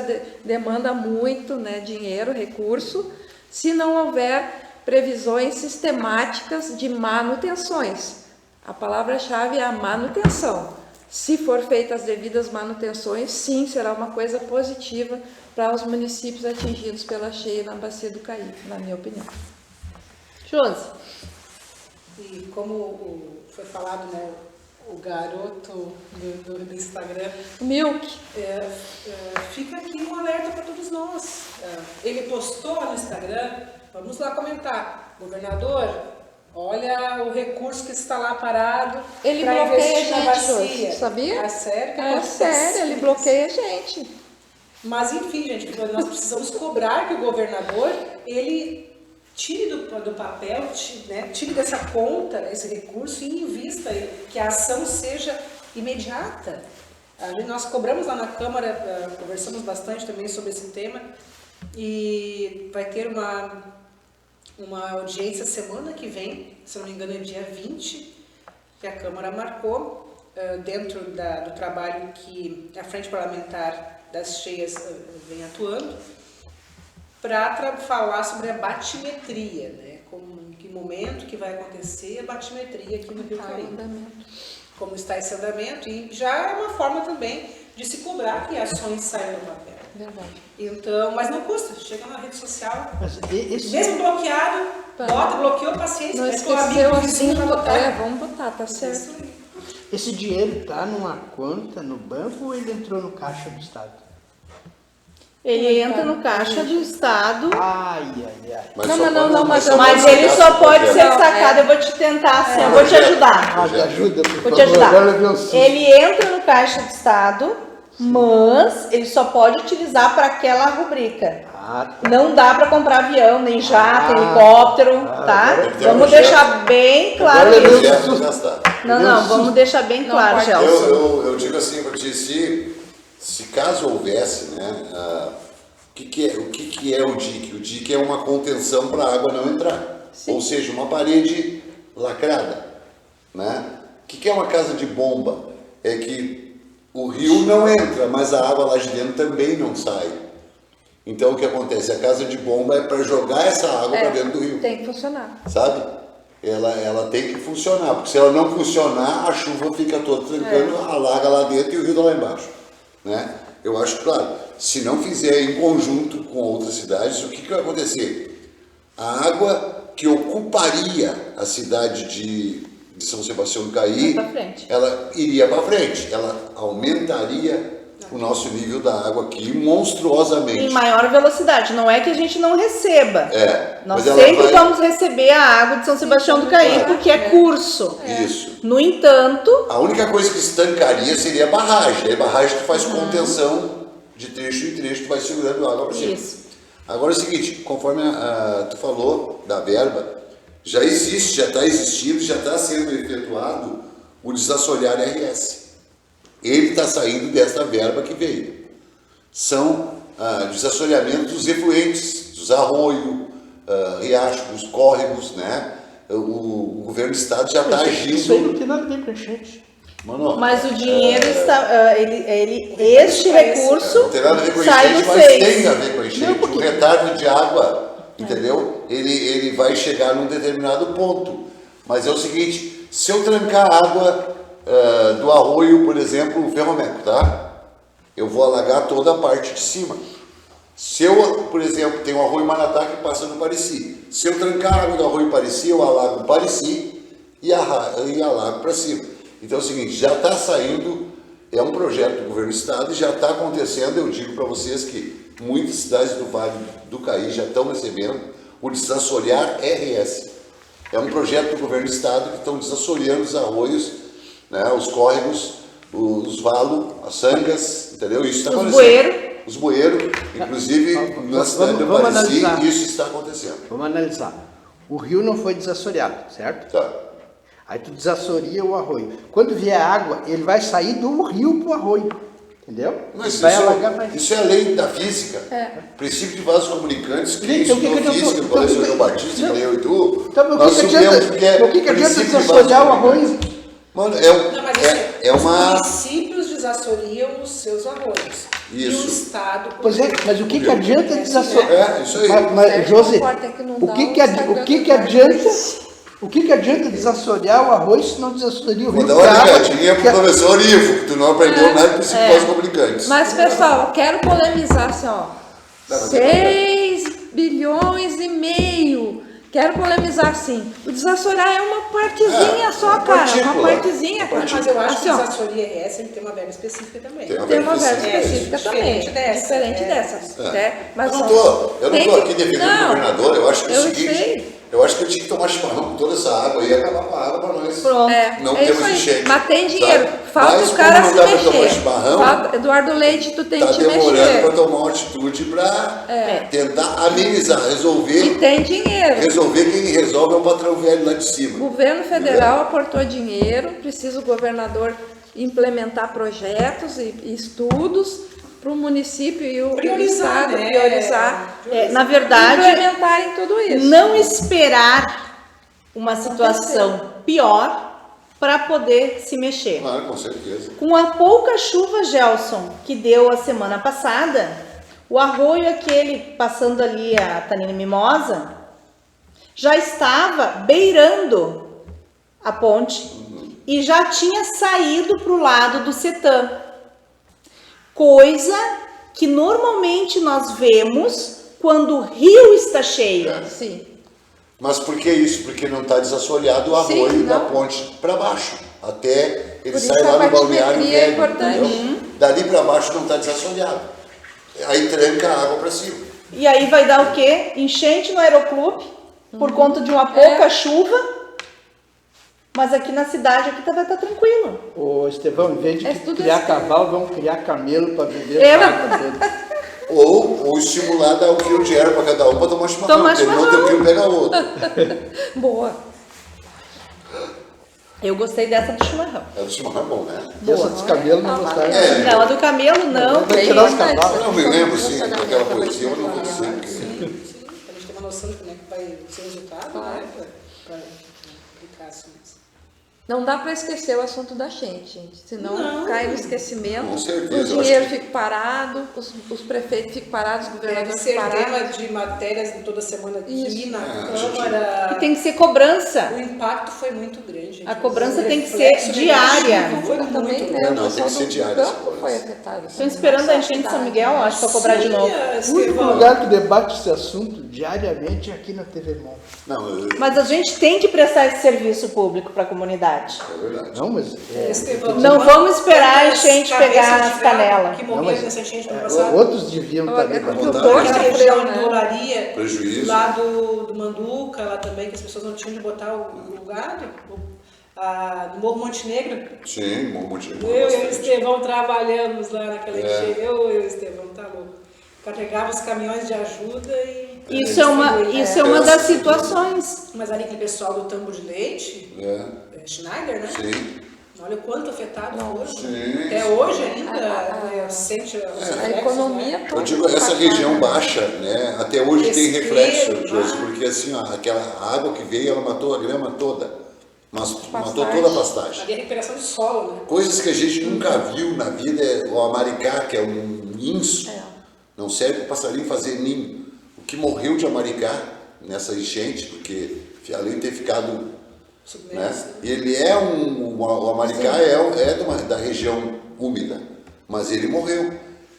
demanda muito, né, dinheiro, recurso, se não houver previsões sistemáticas de manutenções. A palavra-chave é a manutenção. Se for feitas as devidas manutenções, sim, será uma coisa positiva para os municípios atingidos pela cheia na Bacia do Caí, na minha opinião. Josi. E como foi falado, né, o garoto do Instagram, O Milk. fica aqui um alerta para todos nós. Ele postou no Instagram, vamos lá comentar, governador, olha o recurso que está lá parado. Ele pra bloqueia investir na a gente, bacia. Josi, sabia? É sério? Que É acontece? sério, ele bloqueia a gente. Mas enfim, gente, nós precisamos cobrar que o governador, ele tire do papel, né, tire dessa conta esse recurso e invista, que a ação seja imediata. Nós cobramos lá na Câmara, conversamos bastante também sobre esse tema, e vai ter uma audiência semana que vem, se não me engano é dia 20, que a Câmara marcou, dentro do trabalho que a Frente Parlamentar das Cheias vem atuando, para falar sobre a batimetria, né? Em que momento que vai acontecer a batimetria aqui no Rio Caí. Como está esse andamento, e já é uma forma também de se cobrar que ações saiam do papel. Verdade. Então, mas não custa, chega na rede social, Mas mesmo bloqueado, bloqueou, paciência, Não é teu esqueceu amigo, o vizinho vai assunto. botar. Vamos botar, tá certo. Isso aí. esse dinheiro está numa conta no banco ou ele entrou no caixa do Estado? Ele entra no caixa do Estado, Ai, ai, ai. Mas Não, só não, pode- não, mas só mas pode ele ser só gasto pode por ser projeto. sacado. Eu vou te tentar assim, eu vou te ajudar. Ah, me ajuda, por Vou favor. te ajudar. Agora eu vi um susto. Ele entra no caixa do Estado, mas ele só pode utilizar para aquela rubrica. Ah, tá. Não dá para comprar avião, nem jato, Ah, helicóptero, tá? agora tem Vamos projeto. deixar bem claro Agora eu isso. vi um Projeto gastar. Não, vamos deixar bem claro, pode. Gelson. Eu digo assim para ti, se caso houvesse, né, o que é o DIC? O DIC é uma contenção para a água não entrar, ou seja, uma parede lacrada, né? O que é uma casa de bomba? É que o rio não entra, mas a água lá de dentro também não sai. Então o que acontece? A casa de bomba é para jogar essa água para dentro do rio. Tem que funcionar. Sabe? Ela tem que funcionar, porque se ela não funcionar, a chuva fica toda trancando, alaga lá dentro e o rio está lá embaixo, né? Eu acho, claro, se não fizer em conjunto com outras cidades, o que vai acontecer? A água que ocuparia a cidade de São Sebastião do Caí, Vai pra frente. ela iria para frente, ela aumentaria o nosso nível da água aqui monstruosamente. Em maior velocidade, não é que a gente não receba. Nós mas ela sempre vai- vamos receber a água de São Sebastião do Caí porque é curso. Isso. No entanto, A única coisa que estancaria seria a barragem. A barragem tu faz contenção de trecho em trecho, tu vai segurando a água para cima. Isso. Agora é o seguinte, conforme tu falou da verba, já existe, já está existindo, já está sendo efetuado o desassorear RS. Ele está saindo desta verba que veio. São desassoreamentos dos efluentes, dos arroios, riachos, dos córregos, né? O governo do estado já está Isso aí não agindo. tem nada a ver com enchente. Mano, mas o dinheiro está. Este recurso não tem nada a ver com sai enchente, do mas 6. tem a ver com enchente. O retardo de água, entendeu? Ele vai chegar num determinado ponto. Mas é o seguinte, se eu trancar a água do arroio, por exemplo, o Ferromeco, tá? Eu vou alagar toda a parte de cima. Se eu, por exemplo, tenho o arroio Manatá que passa no Pareci. Se eu trancar a água do arroio Pareci, eu alago o Pareci e alago para cima. Então é o seguinte, já está saindo, é um projeto do governo do estado e já está acontecendo. Eu digo para vocês que muitas cidades do Vale do Caí já estão recebendo o desassorear RS. É um projeto do governo do estado que estão desassoreando os arroios, né, os córregos, os valos, as sangas, entendeu? Isso está acontecendo. bueiros. Os bueiros, inclusive na cidade do vamos Pareci, analisar. isso está acontecendo. Vamos analisar. O rio não foi desassoreado, certo? Tá. Aí tu desassoria o arroio. Quando vier água, ele vai sair do rio pro arroio. Entendeu? Mas Vai alagar mais. isso é a lei da física. Princípio de vasos comunicantes, que Então, estudou o que que física, adianta- no Colégio então, João Batista, não. que nem eu e tu, Então, o nós que que sabemos adianta, que é o que que adianta princípio de desassorear o vasos arroio? comunicantes. Mano, Não, mas é os uma... municípios desassoriam os seus arroios. E o Isso. Estado... Pois é, mas o que adianta desassorear? É, isso aí. Mas, Certo, Josi, concordo, é que não o dá que o que Instagram o que adianta desassorear o arroz se não desassoreia o Vou rio? dar uma Porque a água- ligadinha que pro a- professor Ivo, que tu não aprendeu nada de princípio de vasos comunicantes. Mas, pessoal, quero polemizar assim, ó. Tá, mas 6 bilhões e meio. Quero polemizar assim. O desassorear é uma partezinha só, uma cara. partícula. Uma partezinha, cara. Mas eu acho Assim, que ó, o desassoria RS ele tem uma verba específica também. Tem uma tem uma verba específica. específica Diferente também. dessa, Diferente é. dessas. É. Né? Mas Eu não são- tô tem aqui que- defendendo Não, o governador, eu acho que é o eu seguinte, sei. eu acho que eu tinha que tomar chimarrão com toda essa água e acabar com a água para nós. Pronto. Não é temos isso aí. enchente. Mas tem dinheiro. Sabe? Falta Mas o cara como se não dá pra tomar mexer. chimarrão, Falta, Eduardo Leite, tu tem tá que te demorando mexer. para tomar uma atitude para tentar amenizar, E resolver. tem dinheiro. Resolver, quem resolve é o patrão velho lá de O cima. governo federal aportou dinheiro, precisa o governador implementar projetos e estudos para o município e o Priorizar, estado né? priorizar, Na verdade, implementarem tudo isso. não esperar uma situação pior para poder se mexer. Claro, com certeza. Com a pouca chuva, Gelson, que deu a semana passada, o arroio aquele passando ali a Tanina Mimosa já estava beirando a ponte e já tinha saído para o lado do Setã. Coisa que normalmente nós vemos quando o rio está cheio. Sim. Mas por que isso? Porque não está desassoreado o Sim, arroio da não. ponte para baixo. Até ele Por isso sai a lá no balneário batimetria é velho. importante. Entendeu? Dali para baixo não está desassoreado. Aí tranca a água para cima. E aí vai dar o quê? Enchente no aeroclube, por conta de uma pouca chuva. Mas aqui na cidade aqui vai estar tranquilo. Ô, Estevão, em vez de É tudo criar assim. cavalo, vamos criar camelo para beber É, água dele. Ou estimular dar um quilo de erva para cada um para tomar chimarrão. Tomar Terminou chimarrão. teu quilo, pega outro. Boa. Eu gostei dessa do chimarrão. É, o chimarrão é bom, né? Essa dos camelos não gostaram. É. Não, a do camelo não. Vai Bem tirar os importante. cavalos. Eu não me lembro, sim, daquela poesia, eu não vou dizer. porque- Sim, pra gente ter uma noção de como é que vai ser o resultado, né? Pra aplicar ações. Não dá para esquecer o assunto da gente, senão Não. cai no esquecimento. Com certeza, O eu dinheiro acho que- fica parado, os prefeitos ficam parados, os Deve governadores ser ficam tema parados. de matérias toda semana aqui Isso. na gente. Câmara. E tem que ser cobrança. O impacto foi muito grande. A cobrança O tem que reflexo ser diária. negativo Foi Também, muito né? Não, O não, tem pessoal que ser do diário essa campo cobrança. foi afetado. Estou esperando a enchente de São Miguel, acho, para cobrar de novo. Sim, O único Estevão. lugar que debate esse assunto diariamente é aqui na TV Mon. Não, Mas a gente tem que prestar esse serviço público para a comunidade. é verdade. Não, mas Estevão, Não quantas vamos esperar a enchente cabeças pegar de as gado canelas. Que Não, morreram mas- nessa enchente no ano passado. outros deviam estar ali. É porque pra o votar. dor Aquela sofreu, região né? de Olaria, Prejuízo. lá do Manduca, lá também, que as pessoas não tinham de botar o gado. No Morro Montenegro. Sim, um monte de Eu e o bastante. Estevão trabalhamos lá naquela enchente. Eu e o Estevão, tá louco. Carregava os caminhões de ajuda e... Isso é uma das situações. Mas ali aquele pessoal do Tambo de Leite, Schneider, né? Sim. Olha o quanto afetado foram. Sim. Até hoje ainda sente os A reflexos, economia né? toda. Eu digo, essa região baixa, né, até hoje tem Pesqueiro, reflexo, Josi, né? porque assim, ó, aquela água que veio, ela matou a grama toda, mas matou Pastagem. toda a pastagem. Ali é recuperação de solo, né? Coisas que a gente nunca viu na vida, é o amaricá, que é um inso, não serve para o passarinho fazer ninho. O que morreu de amaricá nessa enchente, porque além de ter ficado... Né, ele é o amaricá da região úmida, mas ele morreu.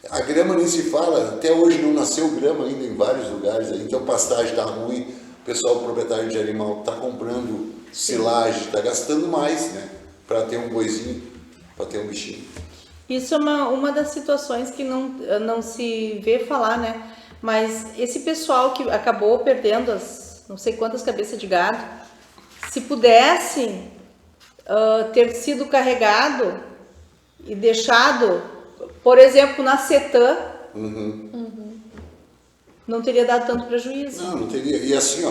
A grama nem se fala, até hoje não nasceu grama ainda em vários lugares, aí, então a pastagem está ruim, o pessoal, o proprietário de animal está comprando silagem, está gastando mais, né? para ter um boizinho, para ter um bichinho. Isso é uma das situações que não se vê falar, né? Mas esse pessoal que acabou perdendo as não sei quantas cabeças de gado, se pudesse ter sido carregado e deixado, por exemplo, na CETAM, não teria dado tanto prejuízo. Não teria. E assim,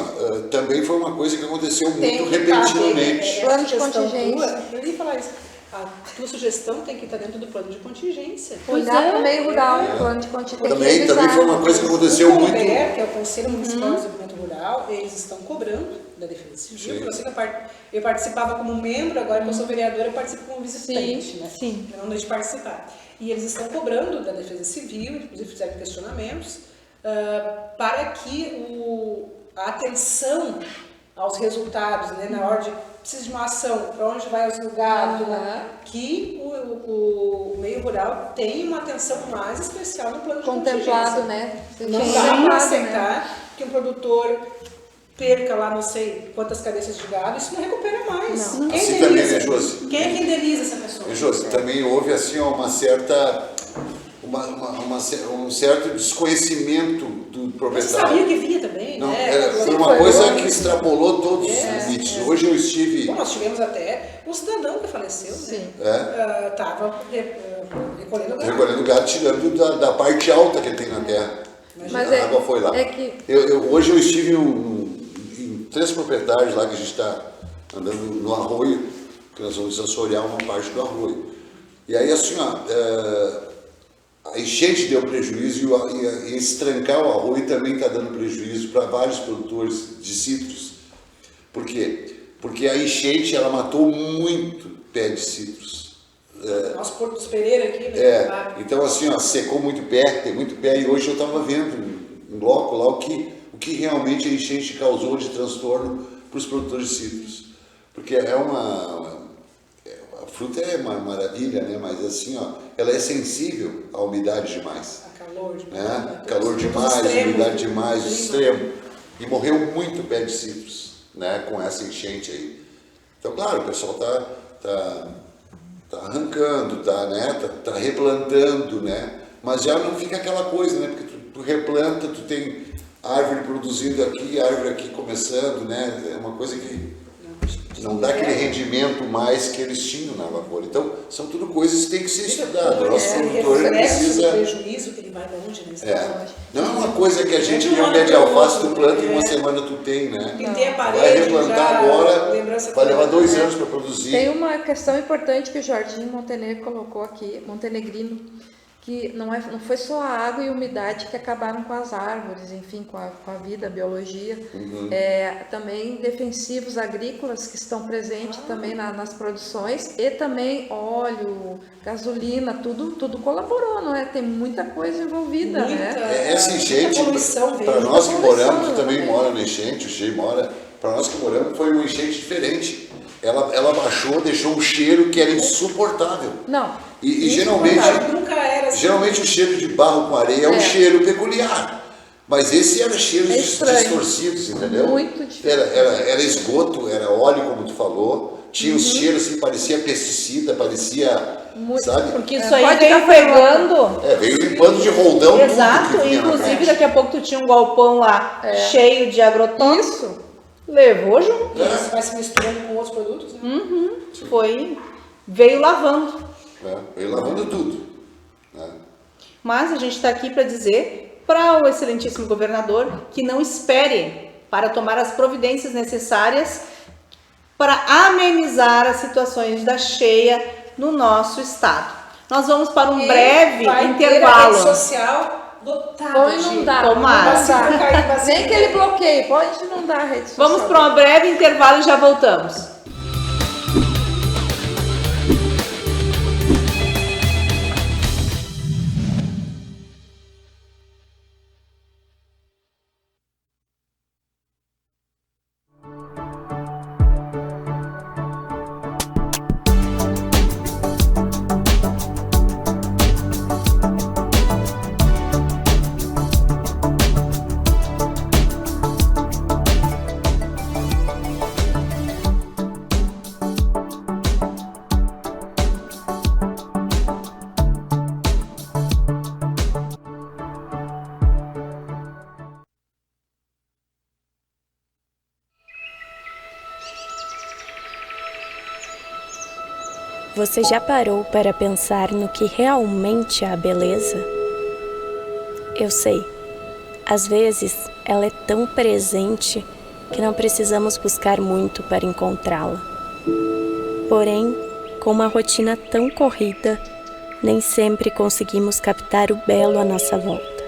também foi uma coisa que aconteceu Tem muito que estar repentinamente. dentro, Plano de sugestão contingência. eu ia falar isso. A tua sugestão tem que estar dentro do plano de contingência. Olhar para o meio rural, o plano de contingência. Também foi uma coisa que aconteceu O muito. CONDER, que é o Conselho Municipal de Desenvolvimento Rural, eles estão cobrando da Defesa Civil. Sim. Eu sei que eu participava como membro, agora que eu sou vereadora, eu participo como visitante, né? sim. Eu não deixo de participar. E eles estão cobrando da Defesa Civil, inclusive fizeram questionamentos, para que a atenção aos resultados, né, na hora de precisa de uma ação, para onde vai os lugares, que o meio rural tem uma atenção mais especial no plano de Contemplado, contingência. né? Não Sim. dá para Né? aceitar que um produtor perca lá não sei quantas cabeças de gado, isso não recupera mais. Não. Quem Assim indeniza? também, né, Josi? Quem é que indeniza essa pessoa? E, Josi, também houve assim uma certa um certo desconhecimento do Você proprietário. sabia que vinha também, Não, né? foi uma coisa que extrapolou todos os limites. Hoje eu estive. Bom, nós tivemos até um cidadão que faleceu, Sim. né? Estava recolhendo gado. Recolhendo gado, tirando da parte alta que ele tem na terra. Mas A água foi lá. é que Hoje eu estive em 3 proprietários lá que a gente está andando no arroio, que nós vamos assorear uma parte do arroio. E aí assim, a enchente deu prejuízo e estrancar o arroio também está dando prejuízo para vários produtores de citros. Por quê? Porque a enchente ela matou muito pé de citros. Nosso Porto dos Pereira aqui, né? Então assim, secou muito pé, tem muito pé, e hoje eu estava vendo em bloco lá o que realmente a enchente causou de transtorno para os produtores de citros. Porque a fruta é uma maravilha, né? Mas assim, ela é sensível à umidade demais. A calor demais. Né? Calor demais, umidade demais, extremo. E morreu muito pé de citros, né? Com essa enchente aí. Então, claro, o pessoal tá arrancando, tá replantando, né? Mas já não fica aquela coisa, né? Porque tu replanta, tu tem árvore produzindo aqui, árvore aqui começando, né? É uma coisa que não dá aquele rendimento mais que eles tinham na lavoura. Então, são tudo coisas que tem que ser estudadas. O nosso produtor precisa... O prejuízo que ele vai longe, né? Não é uma coisa que a gente vê um pé de alface, tu planta e uma semana tu tem, né? Pintei a parede, Vai replantar agora, lembrança vai levar 2 toda. anos para produzir. tem uma questão importante que o Jorginho Montenegro colocou aqui, Montenegrino, que não foi só a água e a umidade que acabaram com as árvores, enfim, com a vida, a biologia. Também defensivos agrícolas que estão presentes também nas produções, e também óleo, gasolina, tudo colaborou, não é? Tem muita coisa envolvida, né? Essa enchente, para nós que moramos, tu também mora na enchente, o Shea mora, para nós que moramos foi uma enchente diferente. Ela baixou, deixou um cheiro que era insuportável. Não. E geralmente, nunca era assim. geralmente o cheiro de barro com areia é um cheiro peculiar. Mas esse era cheiro distorcidos, entendeu? Muito diferente. Era esgoto, era óleo, como tu falou. Tinha uns cheiros assim, parecia pesticida, parecia, sabe? Porque isso aí Pode veio ficar pegando. Veio limpando de roldão Exato, tudo que vinha na inclusive frente. daqui a pouco tu tinha um galpão lá cheio de agrotóxicos. Isso. Levou junto. Isso vai se misturando com outros produtos, né? Veio lavando. Veio lavando tudo. Né? Mas a gente está aqui para dizer para o excelentíssimo governador que não espere para tomar as providências necessárias para amenizar as situações da cheia no nosso estado. Nós vamos para um breve vai intervalo. ter a rede social lotada. Pode inundar. Tomara. Nem que ele bloqueie, pode inundar a rede social. Vamos para um breve intervalo e já voltamos. Você já parou para pensar no que realmente é a beleza? Eu sei, às vezes ela é tão presente que não precisamos buscar muito para encontrá-la. Porém, com uma rotina tão corrida, nem sempre conseguimos captar o belo à nossa volta.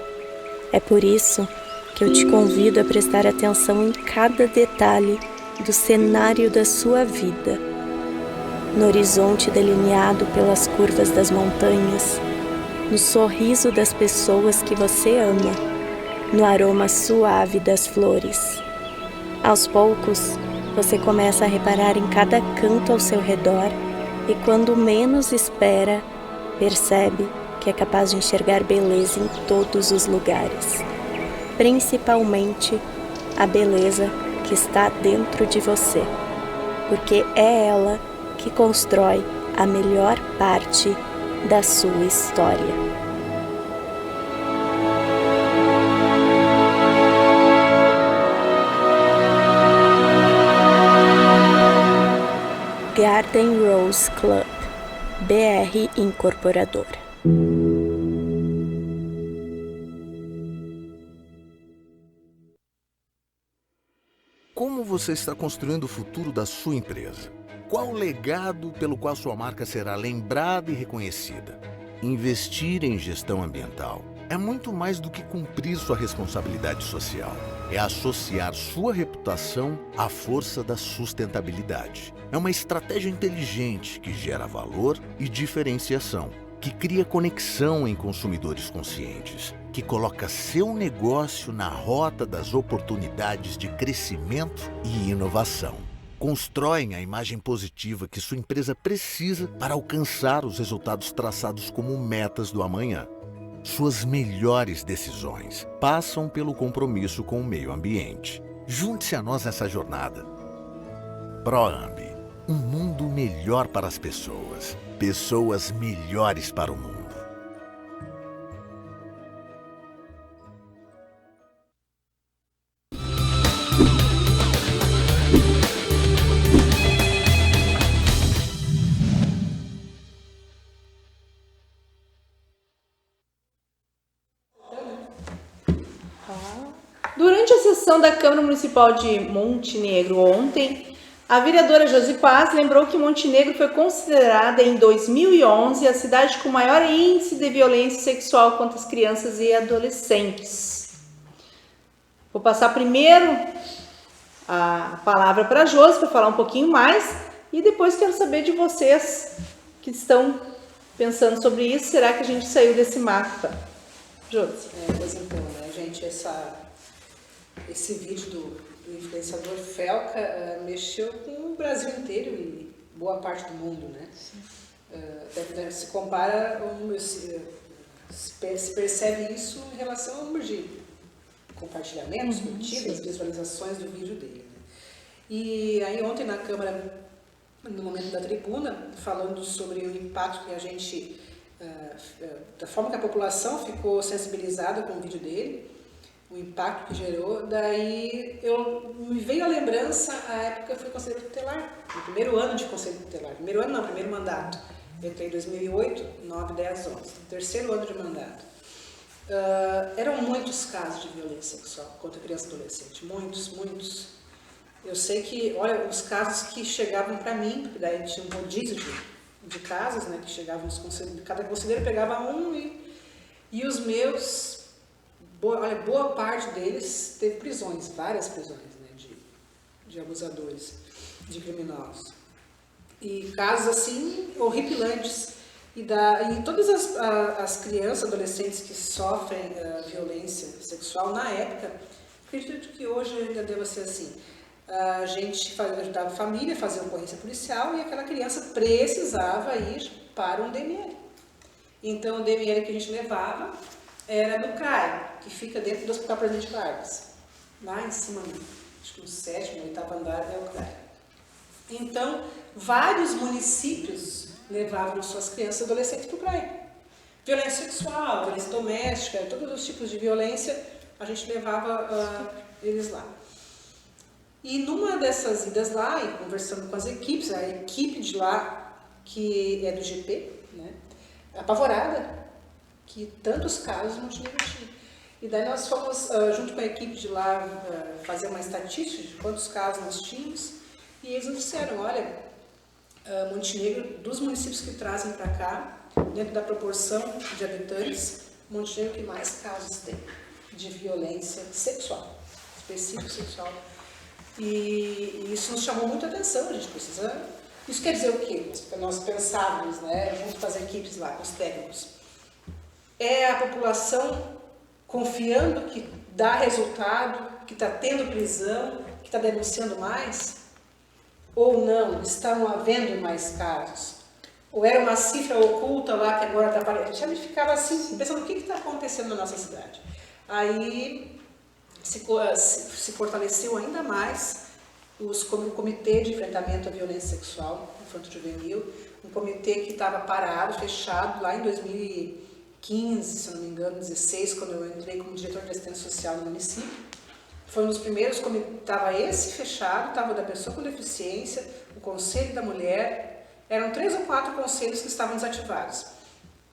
É por isso que eu te convido a prestar atenção em cada detalhe do cenário da sua vida. No horizonte delineado pelas curvas das montanhas, no sorriso das pessoas que você ama, no aroma suave das flores. Aos poucos, você começa a reparar em cada canto ao seu redor e quando menos espera, percebe que é capaz de enxergar beleza em todos os lugares. Principalmente a beleza que está dentro de você, porque é ela que constrói a melhor parte da sua história. Garden Rose Club, BR Incorporadora. Como você está construindo o futuro da sua empresa? Qual o legado pelo qual sua marca será lembrada e reconhecida? Investir em gestão ambiental é muito mais do que cumprir sua responsabilidade social. É associar sua reputação à força da sustentabilidade. É uma estratégia inteligente que gera valor e diferenciação, que cria conexão em consumidores conscientes, que coloca seu negócio na rota das oportunidades de crescimento e inovação. Constroem a imagem positiva que sua empresa precisa para alcançar os resultados traçados como metas do amanhã. Suas melhores decisões passam pelo compromisso com o meio ambiente. Junte-se a nós nessa jornada. ProAmbi, um mundo melhor para as pessoas, pessoas melhores para o mundo. Durante a sessão da Câmara Municipal de Montenegro ontem, a vereadora Josi Paz lembrou que Montenegro foi considerada em 2011 a cidade com maior índice de violência sexual contra as crianças e adolescentes. Vou passar primeiro a palavra para a Josi para falar um pouquinho mais e depois quero saber de vocês que estão pensando sobre isso. Será que a gente saiu desse mapa? Josi. Pois então, né, gente, esse vídeo do influenciador Felca mexeu com o Brasil inteiro e boa parte do mundo, né? Se compara, se percebe isso em relação ao número de compartilhamentos, curtidas, visualizações do vídeo dele, né? E aí ontem na Câmara, no momento da tribuna, falando sobre o impacto que a gente, da forma que a população ficou sensibilizada com o vídeo dele, o impacto que gerou, daí me veio a lembrança a época que eu fui conselheiro tutelar, no primeiro ano de conselho tutelar, primeiro mandato, eu entrei em 2008, 9, 10, 11, no terceiro ano de mandato. Eram muitos casos de violência sexual contra criança e adolescente, muitos. Eu sei que, olha, os casos que chegavam para mim, porque daí tinha um rodízio de casos, né, que chegavam nos conselheiros, cada conselheiro pegava um e os meus... boa parte deles teve prisões, várias prisões, né, de abusadores, de criminosos. E casos assim horripilantes. E todas as crianças, adolescentes que sofrem violência sexual, na época, acredito que hoje ainda deva ser assim, a gente ajudava a família a fazer ocorrência policial e aquela criança precisava ir para um DML. Então o DML que a gente levava era no CRAI, que fica dentro do Hospital Presidente Vargas. Lá em cima, acho que no 7º, 8º andar é o CRAI. Então, vários municípios levavam suas crianças e adolescentes para o CRAI. Violência sexual, violência doméstica, todos os tipos de violência, a gente levava eles lá. E numa dessas idas lá, e conversando com as equipes, a equipe de lá, que é do GP, né? Apavorada que tantos casos Montenegro tinha. E daí nós fomos, junto com a equipe de lá, fazer uma estatística de quantos casos nós tínhamos, e eles nos disseram, olha, Montenegro, dos municípios que trazem para cá, dentro da proporção de habitantes, Montenegro que mais casos tem de violência sexual, específico sexual. E isso nos chamou muita atenção, a gente precisa... Isso quer dizer o quê? Nós pensávamos, né, junto com as equipes lá, com os técnicos. É a população confiando que dá resultado, que está tendo prisão, que está denunciando mais? Ou não? Estão havendo mais casos? Ou era uma cifra oculta lá que agora está aparecendo? A gente ficava assim, pensando o que está acontecendo na nossa cidade. Aí se fortaleceu ainda mais o Comitê de Enfrentamento à Violência Sexual Infanto-Juvenil, um comitê que estava parado, fechado lá em 2015, se não me engano, 16, quando eu entrei como diretor de assistência social no município. Foi um dos primeiros, estava esse fechado, estava da pessoa com deficiência, o Conselho da Mulher, eram 3 ou 4 conselhos que estavam desativados.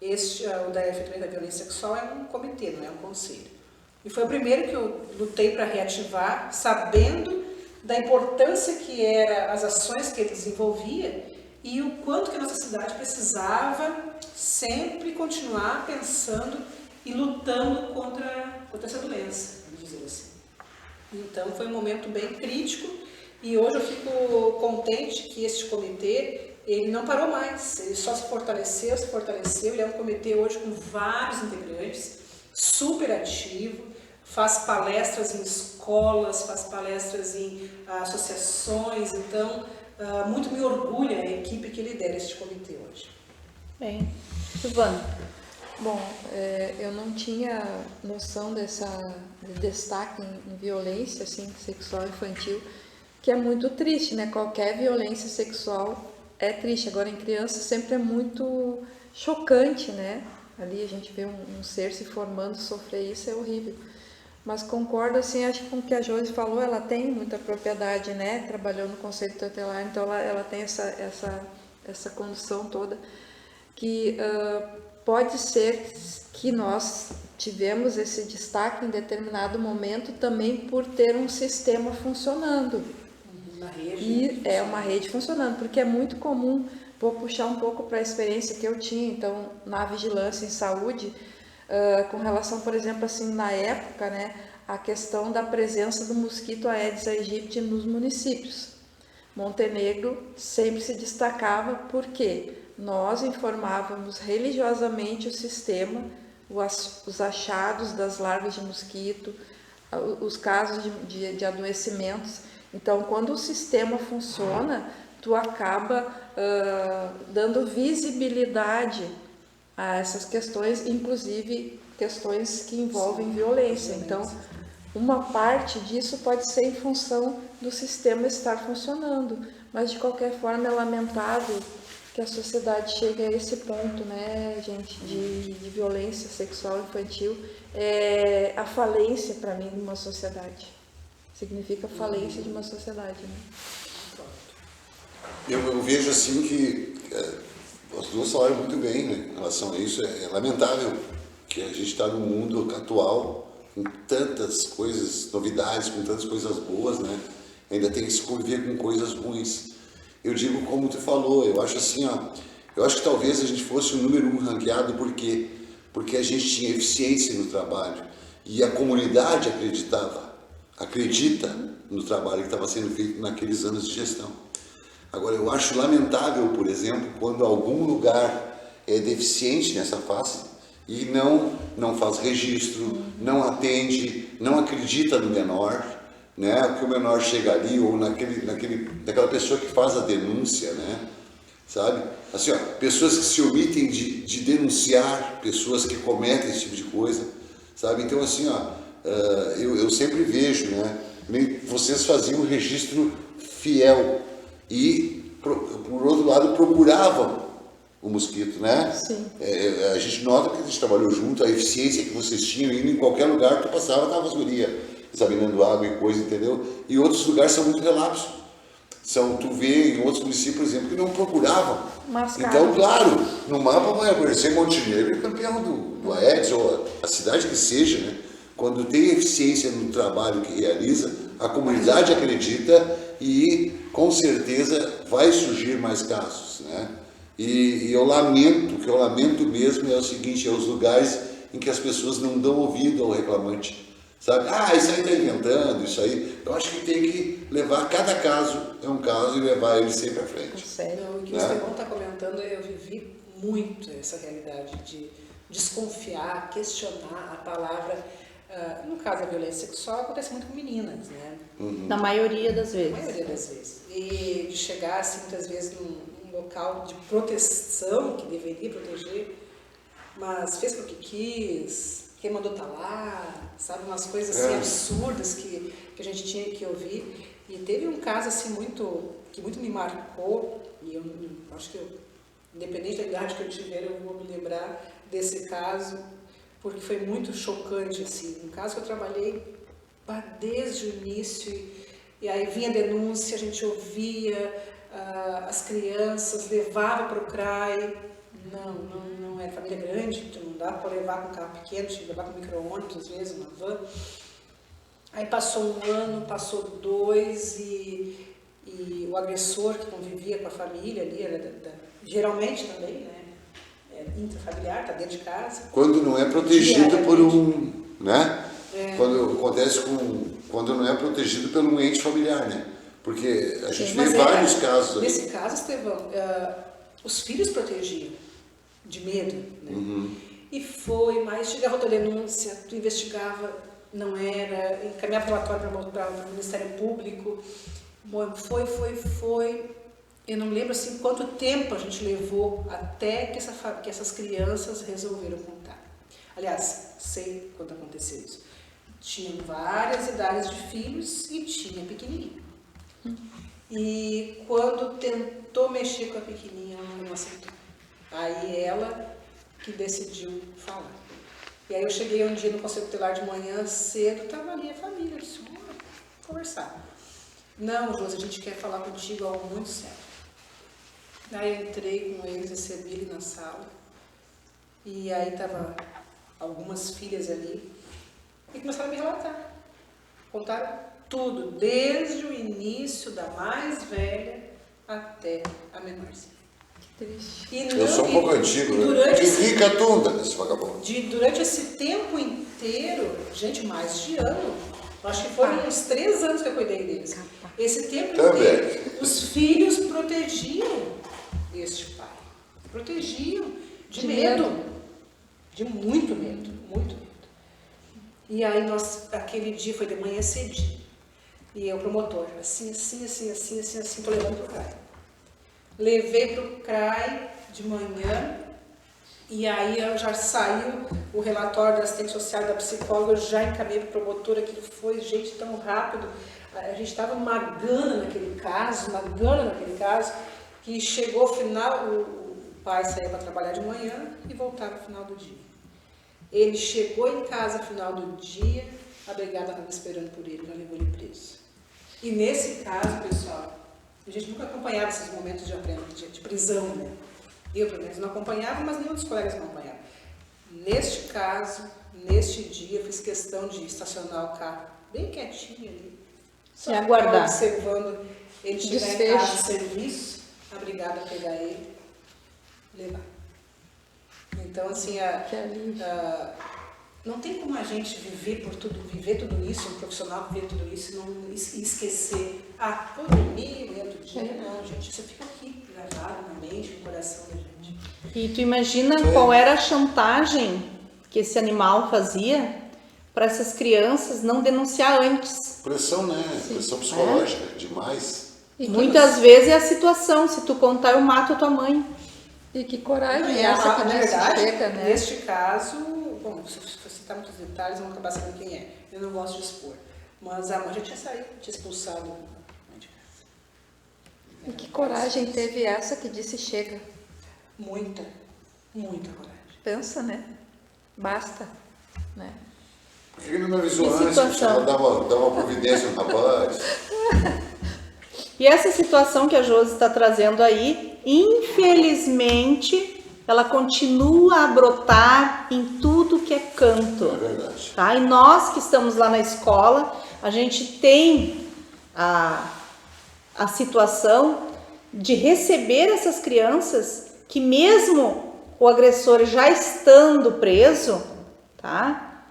O da Enfrentamento da Violência Sexual é um comitê, não é um conselho. E foi o primeiro que eu lutei para reativar, sabendo da importância que eram as ações que ele desenvolvia e o quanto que a nossa cidade precisava sempre continuar pensando e lutando contra essa doença, vamos dizer assim. Então foi um momento bem crítico e hoje eu fico contente que este comitê, ele não parou mais, ele só se fortaleceu, ele é um comitê hoje com vários integrantes, super ativo, faz palestras em escolas, faz palestras em associações, então muito me orgulha a equipe que lidera este comitê hoje. Bem, Silvana. Bom, eu não tinha noção de destaque em violência assim, sexual infantil, que é muito triste, né? Qualquer violência sexual é triste. Agora, em criança sempre é muito chocante, né? Ali a gente vê um ser se formando, sofrer isso é horrível. Mas concordo, assim, acho que com o que a Josi falou, ela tem muita propriedade, né? Trabalhou no Conselho Tutelar, então ela tem essa condução toda, que pode ser que nós tivemos esse destaque em determinado momento também por ter um sistema funcionando. Uma rede. E é uma rede funcionando, porque é muito comum, vou puxar um pouco para a experiência que eu tinha, então, na vigilância em saúde, com relação, por exemplo, assim, na época, né, a questão da presença do mosquito Aedes aegypti nos municípios. Montenegro sempre se destacava porque nós informávamos religiosamente o sistema, os achados das larvas de mosquito, os casos de adoecimentos. Então, quando o sistema funciona, tu acaba dando visibilidade a essas questões, inclusive questões que envolvem violência. Então, uma parte disso pode ser em função do sistema estar funcionando, mas de qualquer forma é lamentável que a sociedade chegue a esse ponto, né, gente, de violência sexual infantil. É a falência, para mim, de uma sociedade. Significa falência de uma sociedade, né? Eu vejo assim que as duas falaram muito bem, né, em relação a isso. É lamentável que a gente está no mundo atual com tantas coisas, novidades, com tantas coisas boas, né? Ainda tem que se conviver com coisas ruins. Eu digo como tu falou, eu acho assim, ó, eu acho que talvez a gente fosse o número 1 ranqueado, por quê? Porque a gente tinha eficiência no trabalho e a comunidade acredita no trabalho que estava sendo feito naqueles anos de gestão. Agora, eu acho lamentável, por exemplo, quando algum lugar é deficiente nessa face e não faz registro, não atende, não acredita no menor, né? Que o menor chega ali, ou naquela pessoa que faz a denúncia, né? Sabe? Assim, ó, pessoas que se omitem de denunciar, pessoas que cometem esse tipo de coisa, sabe? Então, assim, ó, eu sempre vejo, né? Vocês faziam um registro fiel e, por outro lado, procuravam o mosquito, né? Sim. A gente nota que a gente trabalhou junto, a eficiência que vocês tinham, indo em qualquer lugar que tu passava, tava as gurias examinando água e coisa, entendeu? E outros lugares são muito relapsos. Tu vê em outros municípios, por exemplo, que não procuravam. Mascado. Então, claro, no mapa vai aparecer Montenegro, campeão do Aedes, ou a cidade que seja, né? Quando tem eficiência no trabalho que realiza, a comunidade acredita e, com certeza, vai surgir mais casos, né? E eu lamento, o que eu lamento mesmo é o seguinte, é os lugares em que as pessoas não dão ouvido ao reclamante, sabe? Isso aí está inventando, isso aí. Eu acho que tem que levar, cada caso é um caso e levar ele sempre à frente. Sério. O que o Estevão está comentando, eu vivi muito essa realidade de desconfiar, questionar a palavra. No caso da violência sexual, acontece muito com meninas, né? Na maioria das vezes. Na maioria das vezes. E de chegar, assim, muitas vezes num local de proteção, que deveria proteger, mas fez porque quis, quem mandou tá lá, sabe? Umas coisas assim absurdas que a gente tinha que ouvir. E teve um caso, assim, que muito me marcou, e eu acho que, independente da idade que eu tiver, eu vou me lembrar desse caso, porque foi muito chocante, assim. Um caso que eu trabalhei desde o início, e aí vinha a denúncia, a gente ouvia as crianças, levava para o CRAI. Não era família grande, então não dá para levar com um carro pequeno, tinha que levar com micro-ônibus, às vezes, uma van. Aí passou 1 ano, passou 2, e o agressor que convivia com a família ali, geralmente também, né? Intrafamiliar, está dentro de casa. Quando não é protegido por né? Quando não é protegido por um ente familiar, né? Porque a gente vê vários casos. Nesse caso, Estevão, os filhos protegiam, de medo, né? E mas chegava outra denúncia, tu investigava, não era, encaminhava o relatório para o Ministério Público, foi. Eu não lembro assim quanto tempo a gente levou até que essas crianças resolveram contar. Aliás, sei quando aconteceu isso. Tinham várias idades de filhos e tinha pequenininho. E quando tentou mexer com a pequenininha, ela não aceitou. Aí ela que decidiu falar. E aí eu cheguei um dia no Conselho Tutelar de manhã cedo, estava ali a família, disse, conversar. Não, Josi, a gente quer falar contigo algo muito sério. Aí eu entrei com eles, recebi ele na sala, e aí estavam algumas filhas ali, e começaram a me relatar. Contaram tudo, desde o início da mais velha até a menorzinha. Que triste. Eu sou um pouco antigo, né? De Catunda, desse vagabundo. Durante esse tempo inteiro, gente, mais de ano, acho que foram uns 3 anos que eu cuidei deles. Esse tempo inteiro, os filhos protegiam este pai. Protegiam de medo. De muito medo, muito medo. E aí aquele dia foi de manhã cedinho. E eu, promotor, assim, tô levando pro CRAI. Levei pro CRAI de manhã, e aí já saiu o relatório da assistente social e da psicóloga, eu já encaminhei pro promotor, aquilo foi, gente, tão rápido. A gente estava magando naquele caso, que chegou ao final, o pai saía para trabalhar de manhã e voltava no final do dia. Ele chegou em casa no final do dia, a brigada estava esperando por ele, já levou ele preso. E nesse caso, pessoal, a gente nunca acompanhava esses momentos de prisão, né? Eu, pelo menos, não acompanhava, mas nenhum dos colegas acompanhava. Neste caso, neste dia, eu fiz questão de estacionar o carro bem quietinho ali, só e aguardar, observando ele chegar em casa de serviço, a brigada pegar ele, levar. Então, assim, não tem como a gente viver tudo isso, um profissional viver tudo isso e esquecer. Vou dormir, outro dia. Não, gente, isso fica aqui, gravado na mente, no coração da gente. E tu imagina qual era a chantagem que esse animal fazia para essas crianças não denunciar antes. Pressão, né? Sim. Pressão psicológica, demais. E muitas vezes é a situação, se tu contar, eu mato a tua mãe. E que coragem essa que verdade, chega, né? Neste caso, bom, se eu citar muitos detalhes, vão acabar sabendo quem é. Eu não gosto de expor. Mas a mãe já tinha saído, tinha expulsado a mãe de casa. E que coragem teve essa que disse chega? Muita coragem. Pensa, né? Basta, né? Por que ele não avisou antes? Ela dava uma providência no rapaz. E essa situação que a Josi está trazendo aí, infelizmente, ela continua a brotar em tudo que é canto. É verdade. Tá? E nós que estamos lá na escola, a gente tem a situação de receber essas crianças que mesmo o agressor já estando preso, tá?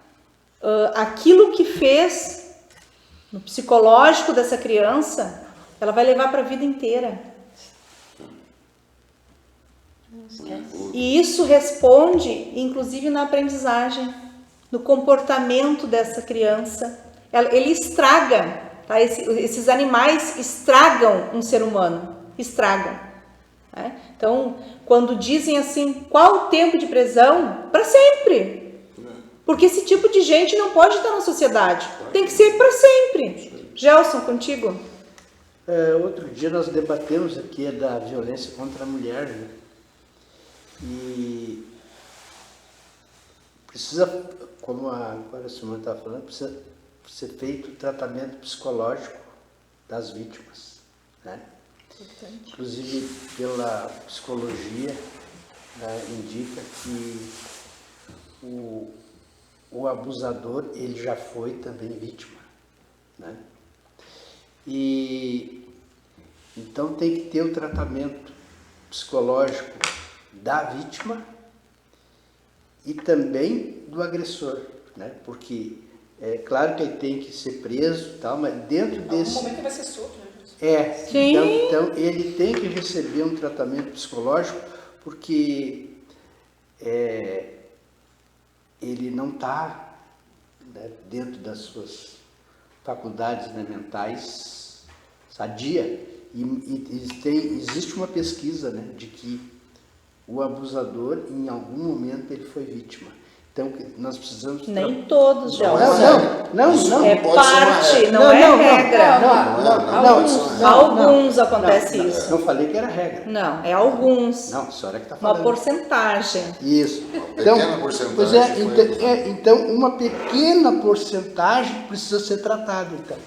Aquilo que fez no psicológico dessa criança, ela vai levar para a vida inteira. E isso responde, inclusive, na aprendizagem, no comportamento dessa criança. Ele estraga, tá? Esses animais estragam um ser humano, estragam. Né? Então, quando dizem assim, qual o tempo de prisão? Para sempre. Porque esse tipo de gente não pode estar na sociedade. Tem que ser para sempre. Gelson, contigo. Outro dia nós debatemos aqui da violência contra a mulher, né? E precisa, como agora a Simone está falando, precisa ser feito o tratamento psicológico das vítimas, né? Inclusive pela psicologia, né, indica que o abusador ele já foi também vítima, né? E então tem que ter o tratamento psicológico da vítima e também do agressor, né? Porque é claro que ele tem que ser preso, tal, mas dentro desse momento vai ser solto, né? Sim. Então ele tem que receber um tratamento psicológico porque ele não está, né, dentro das suas faculdades, né, mentais sadia e existe uma pesquisa, né, de que o abusador em algum momento ele foi vítima. Então nós precisamos Nem todos, Gelson. Não. É pode ser uma parte, regra. não é regra. Não, Alguns acontece isso. Não falei que era regra. Não, é alguns. Não, a senhora que está Uma falando. porcentagem. Isso. Pequena porcentagem Pois foi então uma pequena porcentagem precisa ser tratada, então.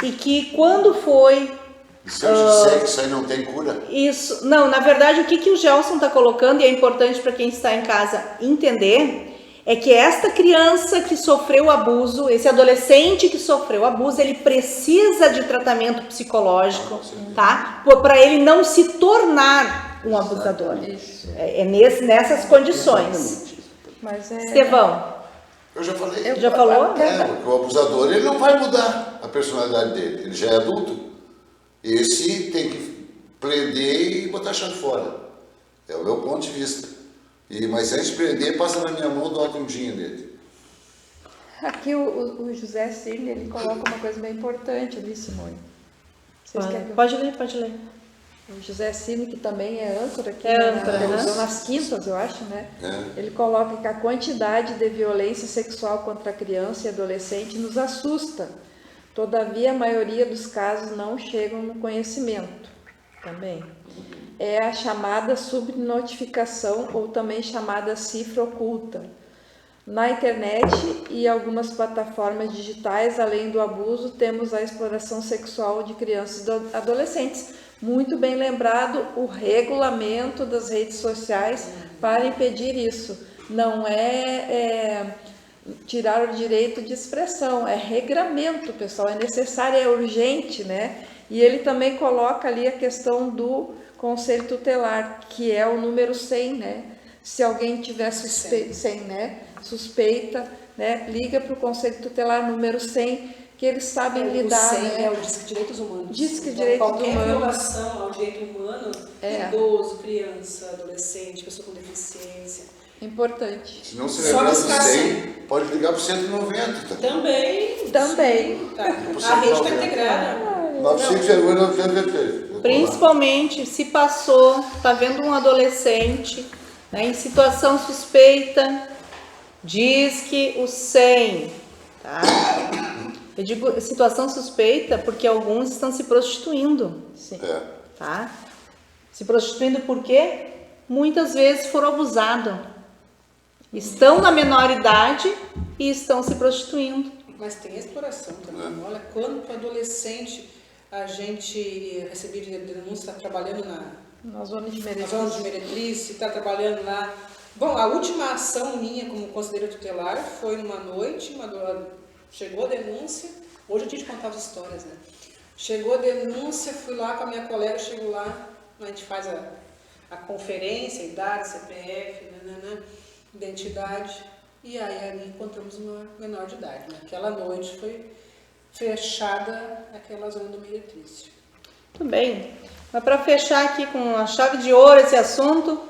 E que quando foi Se eu disser que isso aí não tem cura, isso... Não, na verdade, o que o Gelson está colocando, e é importante para quem está em casa entender, é que esta criança que sofreu abuso, esse adolescente que sofreu abuso, ele precisa de tratamento psicológico, tá? Para ele não se tornar um abusador. Isso. Nessas condições. Mas Estevão, eu já falei. já falou? Porque o abusador ele não vai mudar a personalidade dele, ele já é adulto. Esse tem que prender e botar a chave fora. É o meu ponto de vista. Mas antes de prender, passa na minha mão, dá uma tundinha nele. aqui o José Cirne, ele coloca uma coisa bem importante ali, Simone. Vocês querem que eu... Pode ler. O José Cirne, que também é âncora aqui, É âncora, na né? televisão, nas quintas, eu acho, né? É. Ele coloca que a quantidade de violência sexual contra a criança e adolescente nos assusta. Todavia, a maioria dos casos não chegam no conhecimento também. É a chamada subnotificação, ou também chamada cifra oculta. Na internet e algumas plataformas digitais, além do abuso, temos a exploração sexual de crianças e adolescentes. Muito bem lembrado o regulamento das redes sociais para impedir isso. Não é tirar o direito de expressão, é regramento, pessoal, é necessário, é urgente, né? E ele também coloca ali a questão do conselho tutelar, que é o número 100, né? Se alguém tiver suspeita, né? Liga para o conselho tutelar número 100, que eles sabem lidar, 100 né? é o Disque Direitos Humanos. Disque Então, Direitos qualquer Humanos. violação ao direito humano, idoso, criança, adolescente, pessoa com deficiência. Importante. Se não se Só lembrar do buscar 100, pode ligar para o 190. Tá? Também. Tá. A rede está integrada. 95,993. Principalmente se passou, está vendo um adolescente, né, em situação suspeita, diz que o 100, tá? Eu digo situação suspeita porque alguns estão se prostituindo, Sim. tá? Se prostituindo por quê? Muitas vezes foram abusados. Estão na menor idade e estão se prostituindo. Mas tem exploração também. Olha, quanto adolescente a gente recebeu de denúncia, está trabalhando Na zona de na zona de Meretriz, está trabalhando lá. Bom, a última ação minha como conselheira tutelar foi numa noite, chegou a denúncia, hoje a gente contava as histórias, né? Chegou a denúncia, fui lá com a minha colega, chego lá, a gente faz a conferência, idade, CPF, identidade, e aí ali encontramos uma menor de idade. Naquela noite foi fechada aquela zona do Meretriz. Muito bem. Mas para fechar aqui com a chave de ouro esse assunto,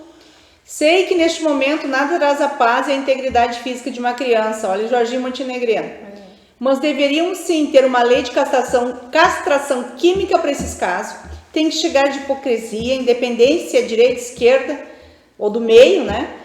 sei que neste momento nada traz a paz e a integridade física de uma criança. Olha, Jorginho Montenegrino. Mas deveriam sim ter uma lei de castração química para esses casos. Tem que chegar de hipocrisia, independência, direita, esquerda ou do meio, né?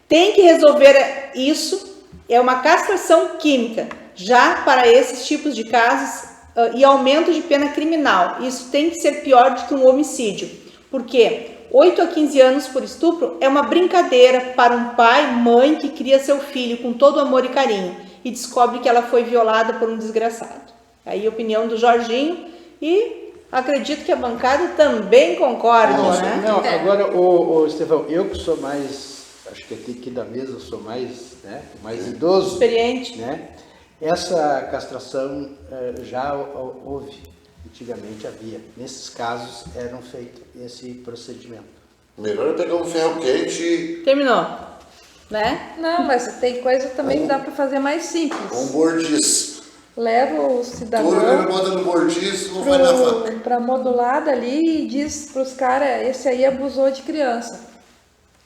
Tem que resolver isso. É uma castração química já para esses tipos de casos e aumento de pena criminal. Isso tem que ser pior do que um homicídio. Por quê? 8 a 15 anos por estupro é uma brincadeira para um pai, mãe que cria seu filho com todo amor e carinho e descobre que ela foi violada por um desgraçado. Aí a opinião do Jorginho e acredito que a bancada também concorda, né? Não, agora, o Estevão, eu que sou mais, acho que aqui da mesa eu sou mais, né, mais idoso. Experiente. Né? Essa castração já houve, antigamente havia. Nesses casos eram feito esse procedimento. Melhor é pegar um ferro quente e Terminou, né? Não, mas tem coisa também que dá para fazer mais simples. um bordiço. Leva o Tudo ele cidadão bota no bordiço, não vai na faca. para modulada ali e diz para os caras, esse aí abusou de criança.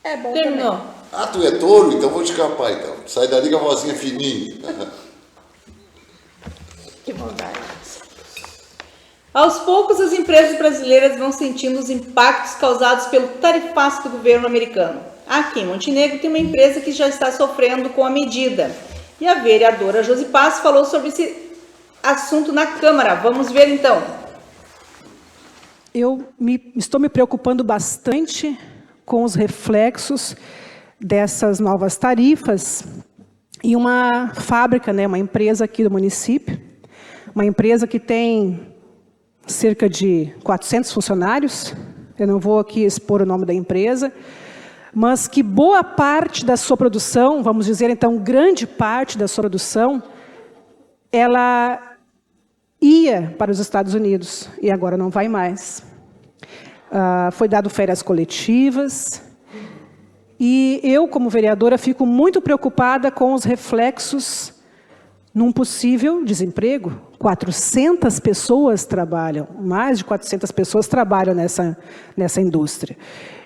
É bom Terminou. também. Ah, tu é touro? Então vou te capar então. Sai dali com a vozinha fininha. Que bondade. Aos poucos, as empresas brasileiras vão sentindo os impactos causados pelo tarifaço do governo americano. Aqui em Montenegro tem uma empresa que já está sofrendo com a medida. E a vereadora Josi Paz falou sobre esse assunto na Câmara. Vamos ver então. Estou me preocupando bastante com os reflexos dessas novas tarifas em uma fábrica, né, uma empresa aqui do município, uma empresa que tem cerca de 400 funcionários, eu não vou aqui expor o nome da empresa, mas que boa parte da sua produção, vamos dizer então, grande parte da sua produção, ela ia para os Estados Unidos e agora não vai mais. Foi dado férias coletivas e eu, como vereadora, fico muito preocupada com os reflexos num possível desemprego. 400 pessoas trabalham, mais de 400 pessoas trabalham nessa indústria.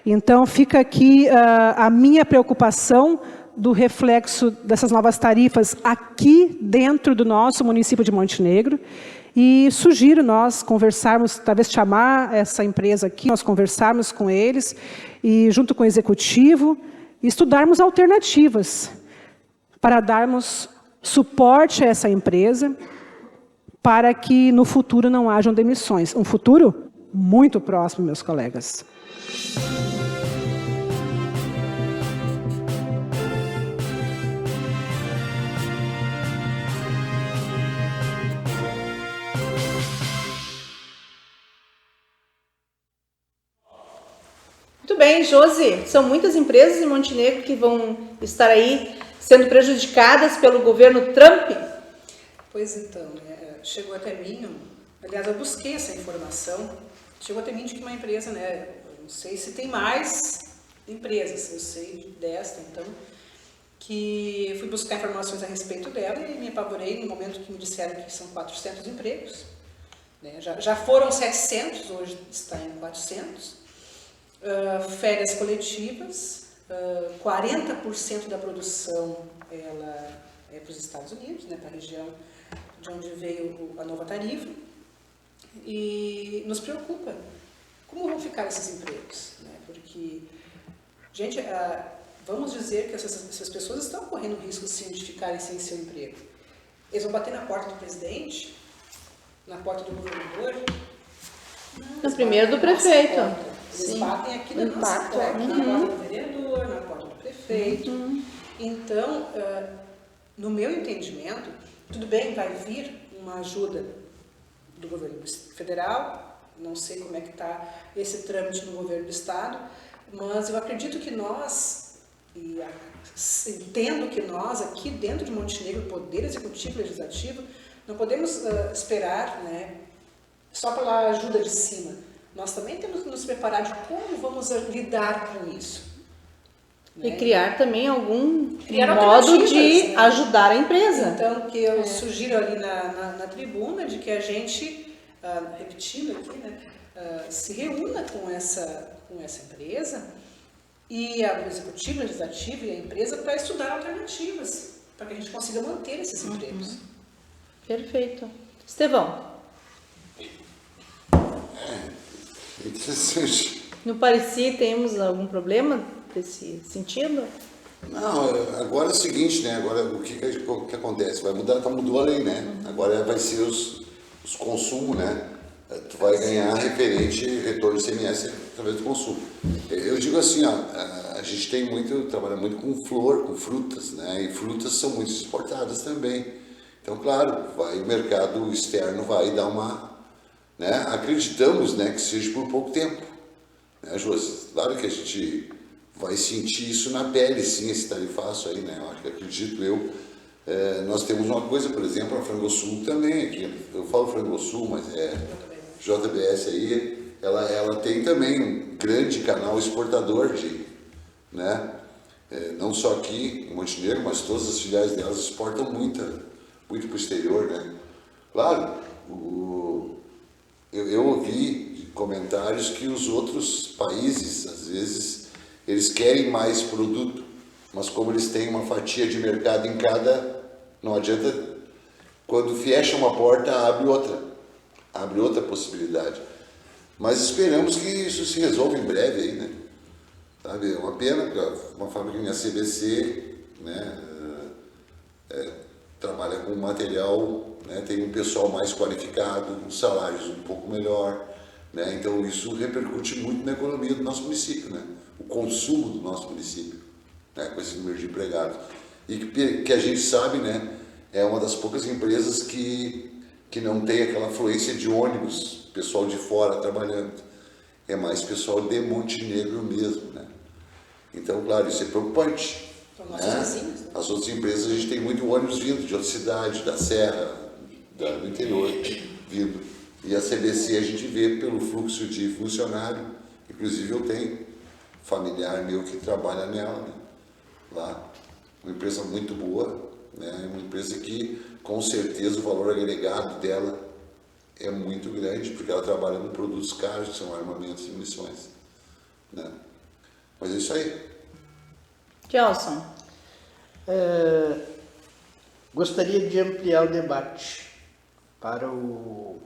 Então, fica aqui a minha preocupação do reflexo dessas novas tarifas aqui dentro do nosso município de Montenegro. E sugiro nós conversarmos, talvez chamar essa empresa aqui, nós conversarmos com eles, e junto com o executivo, estudarmos alternativas para darmos suporte a essa empresa, para que no futuro não hajam demissões. Um futuro muito próximo, meus colegas. Muito bem, Josi. São muitas empresas em Montenegro que vão estar aí sendo prejudicadas pelo governo Trump. Pois então, chegou até mim, aliás, eu busquei essa informação, chegou até mim de que uma empresa, né, eu não sei se tem mais empresas, eu sei desta, então, que fui buscar informações a respeito dela e me apavorei no momento que me disseram que são 400 empregos, né, já foram 700, hoje está em 400, férias coletivas, 40% da produção ela é para os Estados Unidos, né, para a região de onde veio a nova tarifa, e nos preocupa como vão ficar esses empregos, né? Porque, gente, vamos dizer que essas pessoas estão correndo risco sim de ficarem sem seu emprego. Eles vão bater na porta do presidente, na porta do governador, No primeiro do prefeito. eles batem aqui na nossa porta, na porta do vereador, na porta do prefeito. Então, no meu entendimento, tudo bem, vai vir uma ajuda do governo federal, não sei como é que está esse trâmite no governo do estado, mas eu acredito que nós, e entendo que nós aqui dentro de Montenegro, Poder Executivo e Legislativo, não podemos esperar, né, só pela ajuda de cima. Nós também temos que nos preparar de como vamos lidar com isso. E criar também algum Criar modo de né? ajudar a empresa. Então, que eu sugiro ali na tribuna de que a gente, repetindo aqui, né, se reúna com essa empresa e o executivo, o legislativo e a empresa para estudar alternativas, para que a gente consiga manter esses empregos. Perfeito. Estevão, Interessante. no Pareci temos algum problema nesse sentido? Não, agora é o seguinte, né? Agora o que acontece? Mudou a lei, né? Agora vai ser os consumos, né? Tu vai ganhar retorno de ICMS através do consumo. Eu digo assim, ó, a gente trabalha muito com flor, com frutas, né? E frutas são muito exportadas também. Então, claro, o mercado externo vai dar né? Acreditamos, né, que seja por pouco tempo, né, Josi? Claro que a gente vai sentir isso na pele, sim, esse tarifaço aí, né? Acredito eu. Nós temos uma coisa, por exemplo, a Frangosul também, aqui, eu falo Frangosul, mas JBS aí, ela tem também um grande canal exportador né? Não só aqui em Montenegro, mas todas as filiais delas exportam muito para o exterior, né? Claro, eu ouvi comentários que os outros países, às vezes, eles querem mais produto, mas como eles têm uma fatia de mercado em cada, não adianta, quando fecha uma porta, abre outra possibilidade. Mas esperamos que isso se resolva em breve aí, né? Sabe, é uma pena que uma fábrica em CBC, né, trabalha com material, né, tem um pessoal mais qualificado, salários um pouco melhor, né? Então isso repercute muito na economia do nosso município, né? O consumo do nosso município, né? Com esse número de empregados. E que a gente sabe, né, é uma das poucas empresas que não tem aquela afluência de ônibus, pessoal de fora trabalhando. É mais pessoal de Montenegro mesmo, né? Então, claro, isso é preocupante. Né? As outras empresas, a gente tem muito ônibus vindo de outra cidade, da Serra, do interior, vindo. E a CBC a gente vê pelo fluxo de funcionário, inclusive eu tenho familiar meu que trabalha nela, né? Lá, uma empresa muito boa, né? Uma empresa que, com certeza, o valor agregado dela é muito grande, porque ela trabalha com produtos caros, que são armamentos e munições, né? Mas é isso aí. Gelson. Gostaria de ampliar o debate para o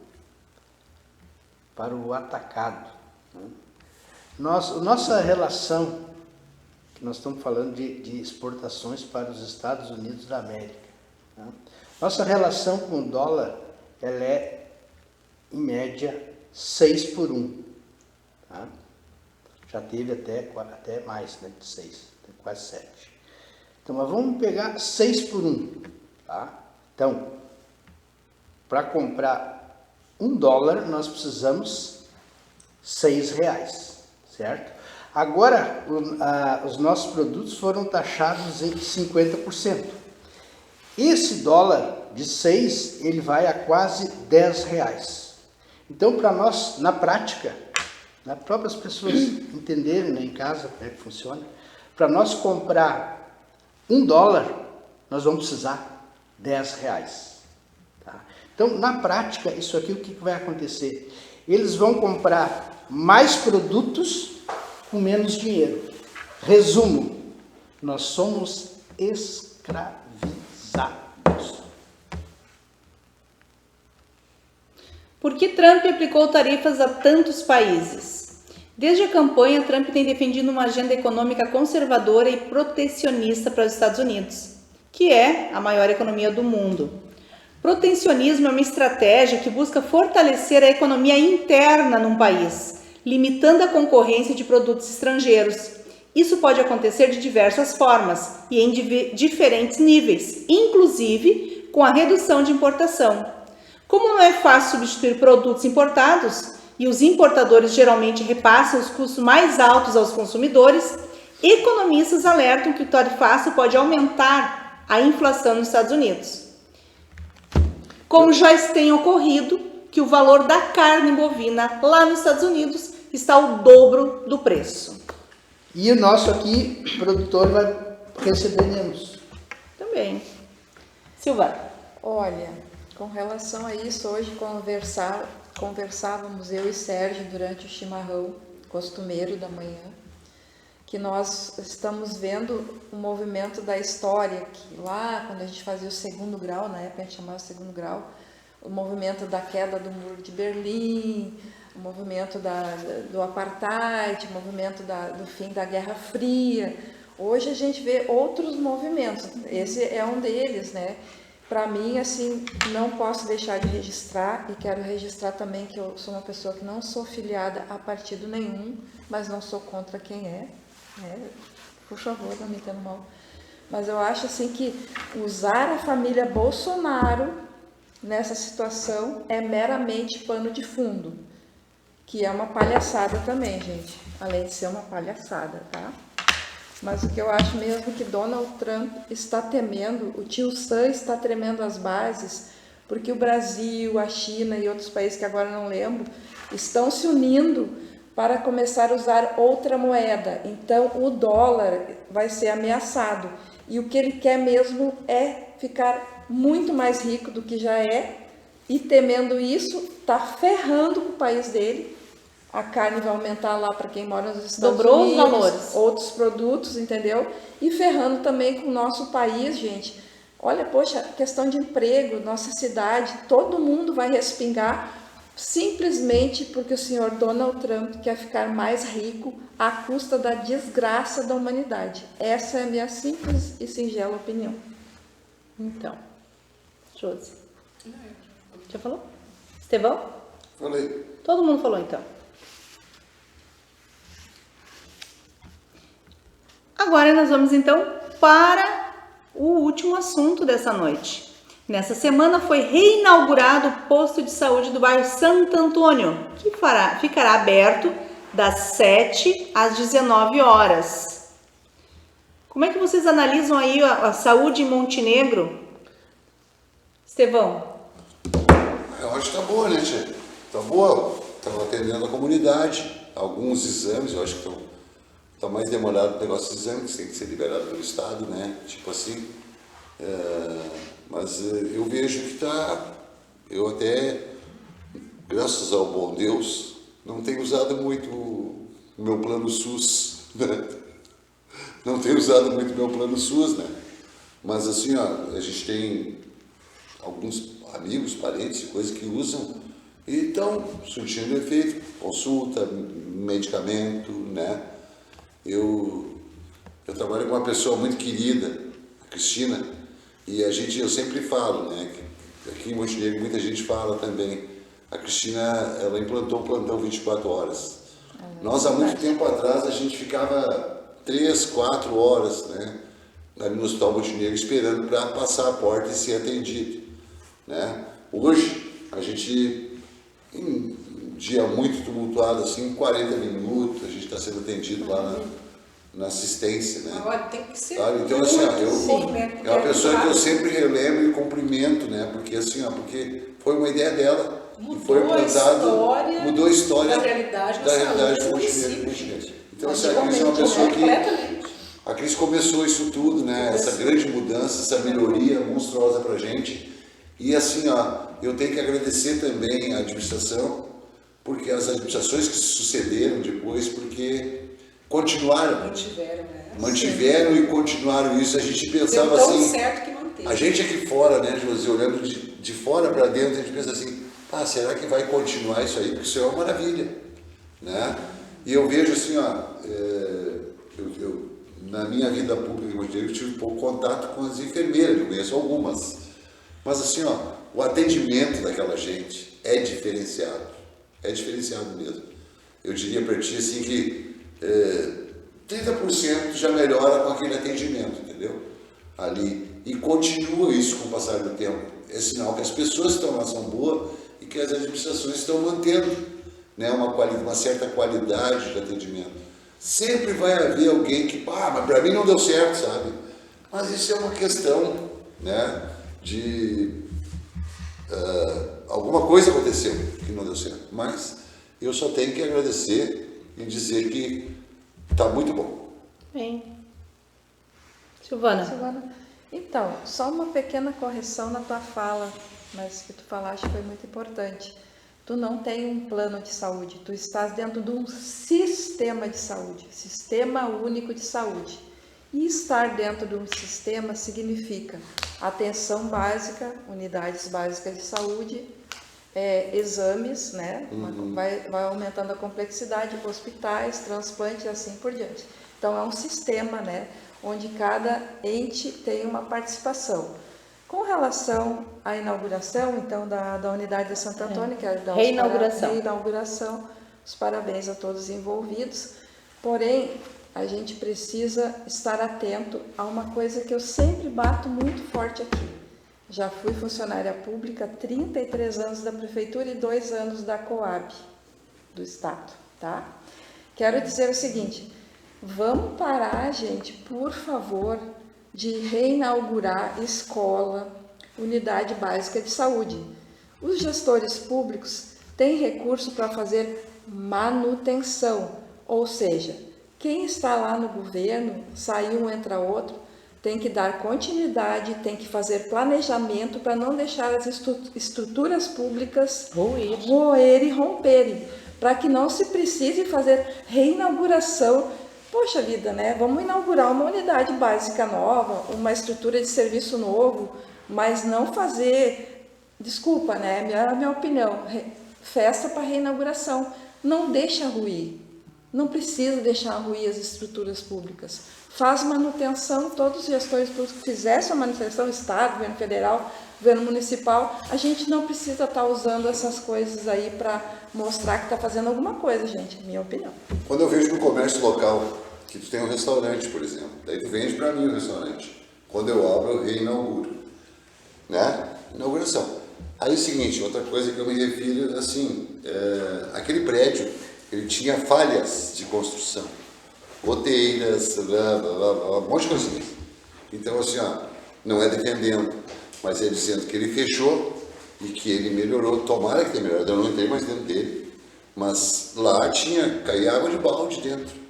atacado. Né? Nossa relação, que nós estamos falando de exportações para os Estados Unidos da América. Né? Nossa relação com o dólar, ela é, em média, 6-1. Tá? Já teve até mais, né, de 6, quase 7. Então, mas vamos pegar 6-1. Tá? Então, para comprar $1, nós precisamos R$6, certo? Agora, os nossos produtos foram taxados em 50%. Esse dólar de 6, ele vai a quase R$10. Então, para nós, na prática, para próprias pessoas entenderem, né, em casa como é que funciona, para nós comprar $1, nós vamos precisar R$10. Tá? Então, na prática, isso aqui, o que vai acontecer? Eles vão comprar mais produtos com menos dinheiro. Resumo, nós somos escravizados. Por que Trump aplicou tarifas a tantos países? Desde a campanha, Trump tem defendido uma agenda econômica conservadora e protecionista para os Estados Unidos, que é a maior economia do mundo. Protecionismo é uma estratégia que busca fortalecer a economia interna num país, limitando a concorrência de produtos estrangeiros. Isso pode acontecer de diversas formas e em diferentes níveis, inclusive com a redução de importação. Como não é fácil substituir produtos importados e os importadores geralmente repassam os custos mais altos aos consumidores, economistas alertam que o tarifaço pode aumentar a inflação nos Estados Unidos. Como já tem ocorrido que o valor da carne bovina lá nos Estados Unidos está o dobro do preço. E o nosso aqui, produtor, vai receber menos. Também. Silvana. Olha, com relação a isso, hoje conversávamos eu e Sérgio durante o chimarrão costumeiro da manhã, que nós estamos vendo o movimento da história, que lá quando a gente fazia o segundo grau, na época a gente chamava o segundo grau, o movimento da queda do Muro de Berlim, o movimento do apartheid, o movimento do fim da Guerra Fria. Hoje a gente vê outros movimentos, esse é um deles, né? Para mim, assim, não posso deixar de registrar, e quero registrar também que eu sou uma pessoa que não sou filiada a partido nenhum, mas não sou contra quem é, né? Por favor, não me entendo mal. Mas eu acho, assim, que usar a família Bolsonaro nessa situação é meramente pano de fundo, que é uma palhaçada também, gente, além de ser uma palhaçada, tá? Mas o que eu acho mesmo que Donald Trump está temendo, o tio Sam está tremendo as bases, porque o Brasil, a China e outros países que agora não lembro, estão se unindo para começar a usar outra moeda. Então o dólar vai ser ameaçado. E o que ele quer mesmo é ficar muito mais rico do que já é, e temendo isso, está ferrando o país dele. A carne vai aumentar lá para quem mora nos Estados Dobrou Unidos, os valores. outros produtos, entendeu? E ferrando também com o nosso país, gente. Olha, poxa, questão de emprego, nossa cidade, todo mundo vai respingar simplesmente porque o senhor Donald Trump quer ficar mais rico à custa da desgraça da humanidade. Essa é a minha simples e singela opinião. Então, Josi. Já falou? Estevão? Falei. Todo mundo falou, então. Agora nós vamos, então, para o último assunto dessa noite. Nessa semana foi reinaugurado o posto de saúde do bairro Santo Antônio, que ficará aberto das 7 às 19 horas. Como é que vocês analisam aí a saúde em Montenegro? Estevão? Eu acho que tá boa, né, tia? Tá boa. Estão atendendo a comunidade. Alguns exames, eu acho que tá mais demorado o negócio de exames, que tem que ser liberado pelo Estado, né? Tipo assim. Mas eu vejo que eu até, graças ao bom Deus, não tenho usado muito o meu plano SUS, né? Não tenho usado muito o meu plano SUS, né? Mas assim, ó, a gente tem alguns amigos, parentes e coisas que usam e estão surtindo efeito, consulta, medicamento, né? Eu trabalho com uma pessoa muito querida, a Cristina, e eu sempre falo, né, que aqui em Montenegro muita gente fala também, a Cristina, ela implantou o plantão 24 horas. Nós, há muito tempo atrás, a gente ficava 3, 4 horas, né, ali no Hospital Montenegro, esperando para passar a porta e ser atendido, né. Hoje, a gente, em um dia muito tumultuado, assim, 40 minutos, a gente está sendo atendido lá na assistência, né? Olha, tem que ser. Então, assim, é uma pessoa que eu sempre relembro e cumprimento, né? Porque, assim, porque foi uma ideia dela. E foi implantado, mudou a história da realidade do Montenegro. Então, assim, a Cris é uma pessoa que... A Cris começou isso tudo, né? Essa grande mudança, essa melhoria monstruosa pra gente. E, assim, eu tenho que agradecer também à administração, porque as administrações que se sucederam depois, porque mantiveram e continuaram isso. A gente pensava assim, certo que manteve. A gente aqui fora, né, Josi, olhando de fora para dentro, a gente pensa assim, será que vai continuar isso aí? Porque isso é uma maravilha, né? E eu vejo assim, eu na minha vida pública, eu tive pouco contato com as enfermeiras, eu conheço algumas, mas assim, o atendimento daquela gente é diferenciado mesmo. Eu diria para ti assim que 30% já melhora com aquele atendimento, entendeu? Ali. E continua isso com o passar do tempo. é sinal que as pessoas que estão lá são boas e que as administrações estão mantendo, né, uma certa qualidade de atendimento. Sempre vai haver alguém que, mas para mim não deu certo, sabe? Mas isso é uma questão, né, de alguma coisa aconteceu que não deu certo. Mas eu só tenho que agradecer e dizer que está muito bom. Bem. Silvana. Então, só uma pequena correção na tua fala, mas que tu falaste foi muito importante. Tu não tem um plano de saúde, tu estás dentro de um sistema de saúde, Sistema Único de Saúde. E estar dentro de um sistema significa atenção básica, unidades básicas de saúde, exames, né? Vai aumentando a complexidade, hospitais, transplantes e assim por diante. Então, é um sistema, né, onde cada ente tem uma participação. Com relação à inauguração, então, da unidade de Santo Antônio, que é da reinauguração, os parabéns a todos os envolvidos. Porém, a gente precisa estar atento a uma coisa que eu sempre bato muito forte aqui. Já fui funcionária pública, 33 anos da Prefeitura e 2 anos da Coab, do Estado, tá? Quero dizer o seguinte, vamos parar, gente, por favor, de reinaugurar escola, unidade básica de saúde. Os gestores públicos têm recurso para fazer manutenção, ou seja, quem está lá no governo, sai um, entra outro, tem que dar continuidade, tem que fazer planejamento para não deixar as estruturas públicas roer e romperem, para que não se precise fazer reinauguração. Poxa vida, né? Vamos inaugurar uma unidade básica nova, uma estrutura de serviço novo, mas não fazer, desculpa, né? Minha opinião, festa para reinauguração. Não deixa ruir, não precisa deixar ruir as estruturas públicas. Faz manutenção, todos os gestores públicos que fizessem a manutenção, Estado, governo federal, governo municipal, a gente não precisa estar usando essas coisas aí para mostrar que está fazendo alguma coisa, gente, minha opinião. Quando eu vejo no comércio local que tu tem um restaurante, por exemplo, daí tu vende para mim o restaurante. Quando eu abro, eu reinauguro, né? Inauguração. Aí é o seguinte, outra coisa que eu me refiro, assim, aquele prédio, ele tinha falhas de construção, goteiras, um monte de coisinhas. Então, assim, não é defendendo, mas é dizendo que ele fechou e que ele melhorou. Tomara que tenha melhorado, eu não entrei mais dentro dele, mas lá caía água de balde dentro.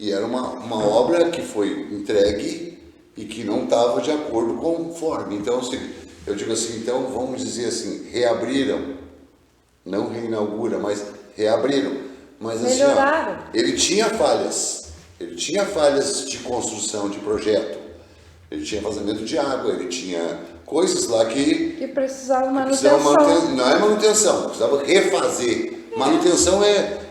E era uma obra que foi entregue e que não estava de acordo conforme. Então, eu digo assim, então vamos dizer assim, reabriram, não reinaugura, mas reabriram. Mas assim, ele tinha falhas de construção, de projeto. Ele tinha vazamento de água, ele tinha coisas lá que precisavam manutenção. Não é manutenção, precisava refazer. Manutenção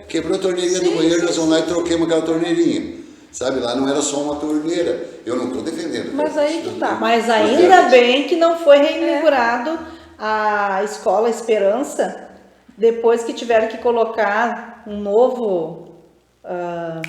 quebrou a torneirinha do banheiro, nós vamos lá e troquemos aquela torneirinha. Sabe, lá não era só uma torneira. Eu não estou defendendo. Mas aí que tá. Mas ainda bem que não foi reinaugurado a Escola Esperança, depois que tiveram que colocar um novo... como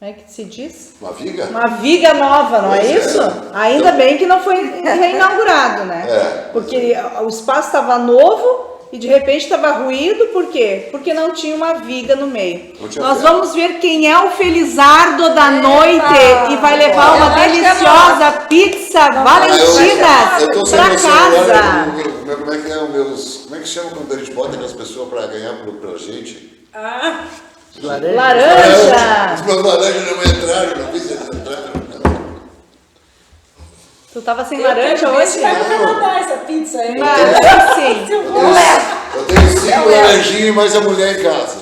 é que se diz? Uma viga? Uma viga nova, não é isso? Ainda bem que não foi reinaugurado, né? Porque o espaço estava novo e de repente estava ruído, por quê? Porque não tinha uma viga no meio. Nós vamos ver quem é o felizardo da noite e vai levar uma deliciosa pizza Valentinas para casa. Como é que é como é que chama quando a gente bota aquelas pessoas para ganhar pra gente? Laranja! Os meus laranjas não entraram, não fiz eles entraram. Tu tava sem laranja hoje? Vai mandar essa pizza aí. Sim. Eu tenho 5 laranjinhas e mais a mulher em casa.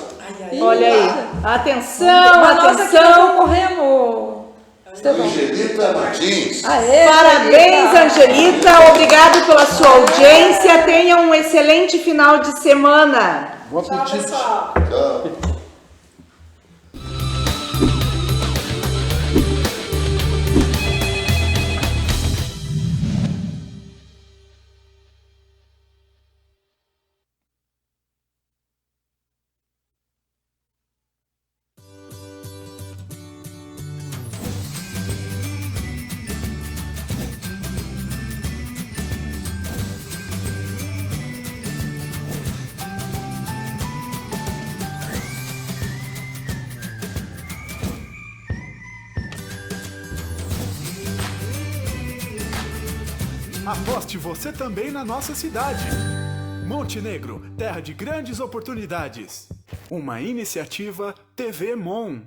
Olha aí. Atenção. Concorremos. Angelita Martins. Parabéns, Angelita. Obrigado pela sua audiência. Tenha um excelente final de semana. Bom apetite. Pessoal. Tchau. Aposte você também na nossa cidade. Montenegro, terra de grandes oportunidades. Uma iniciativa TV Mon.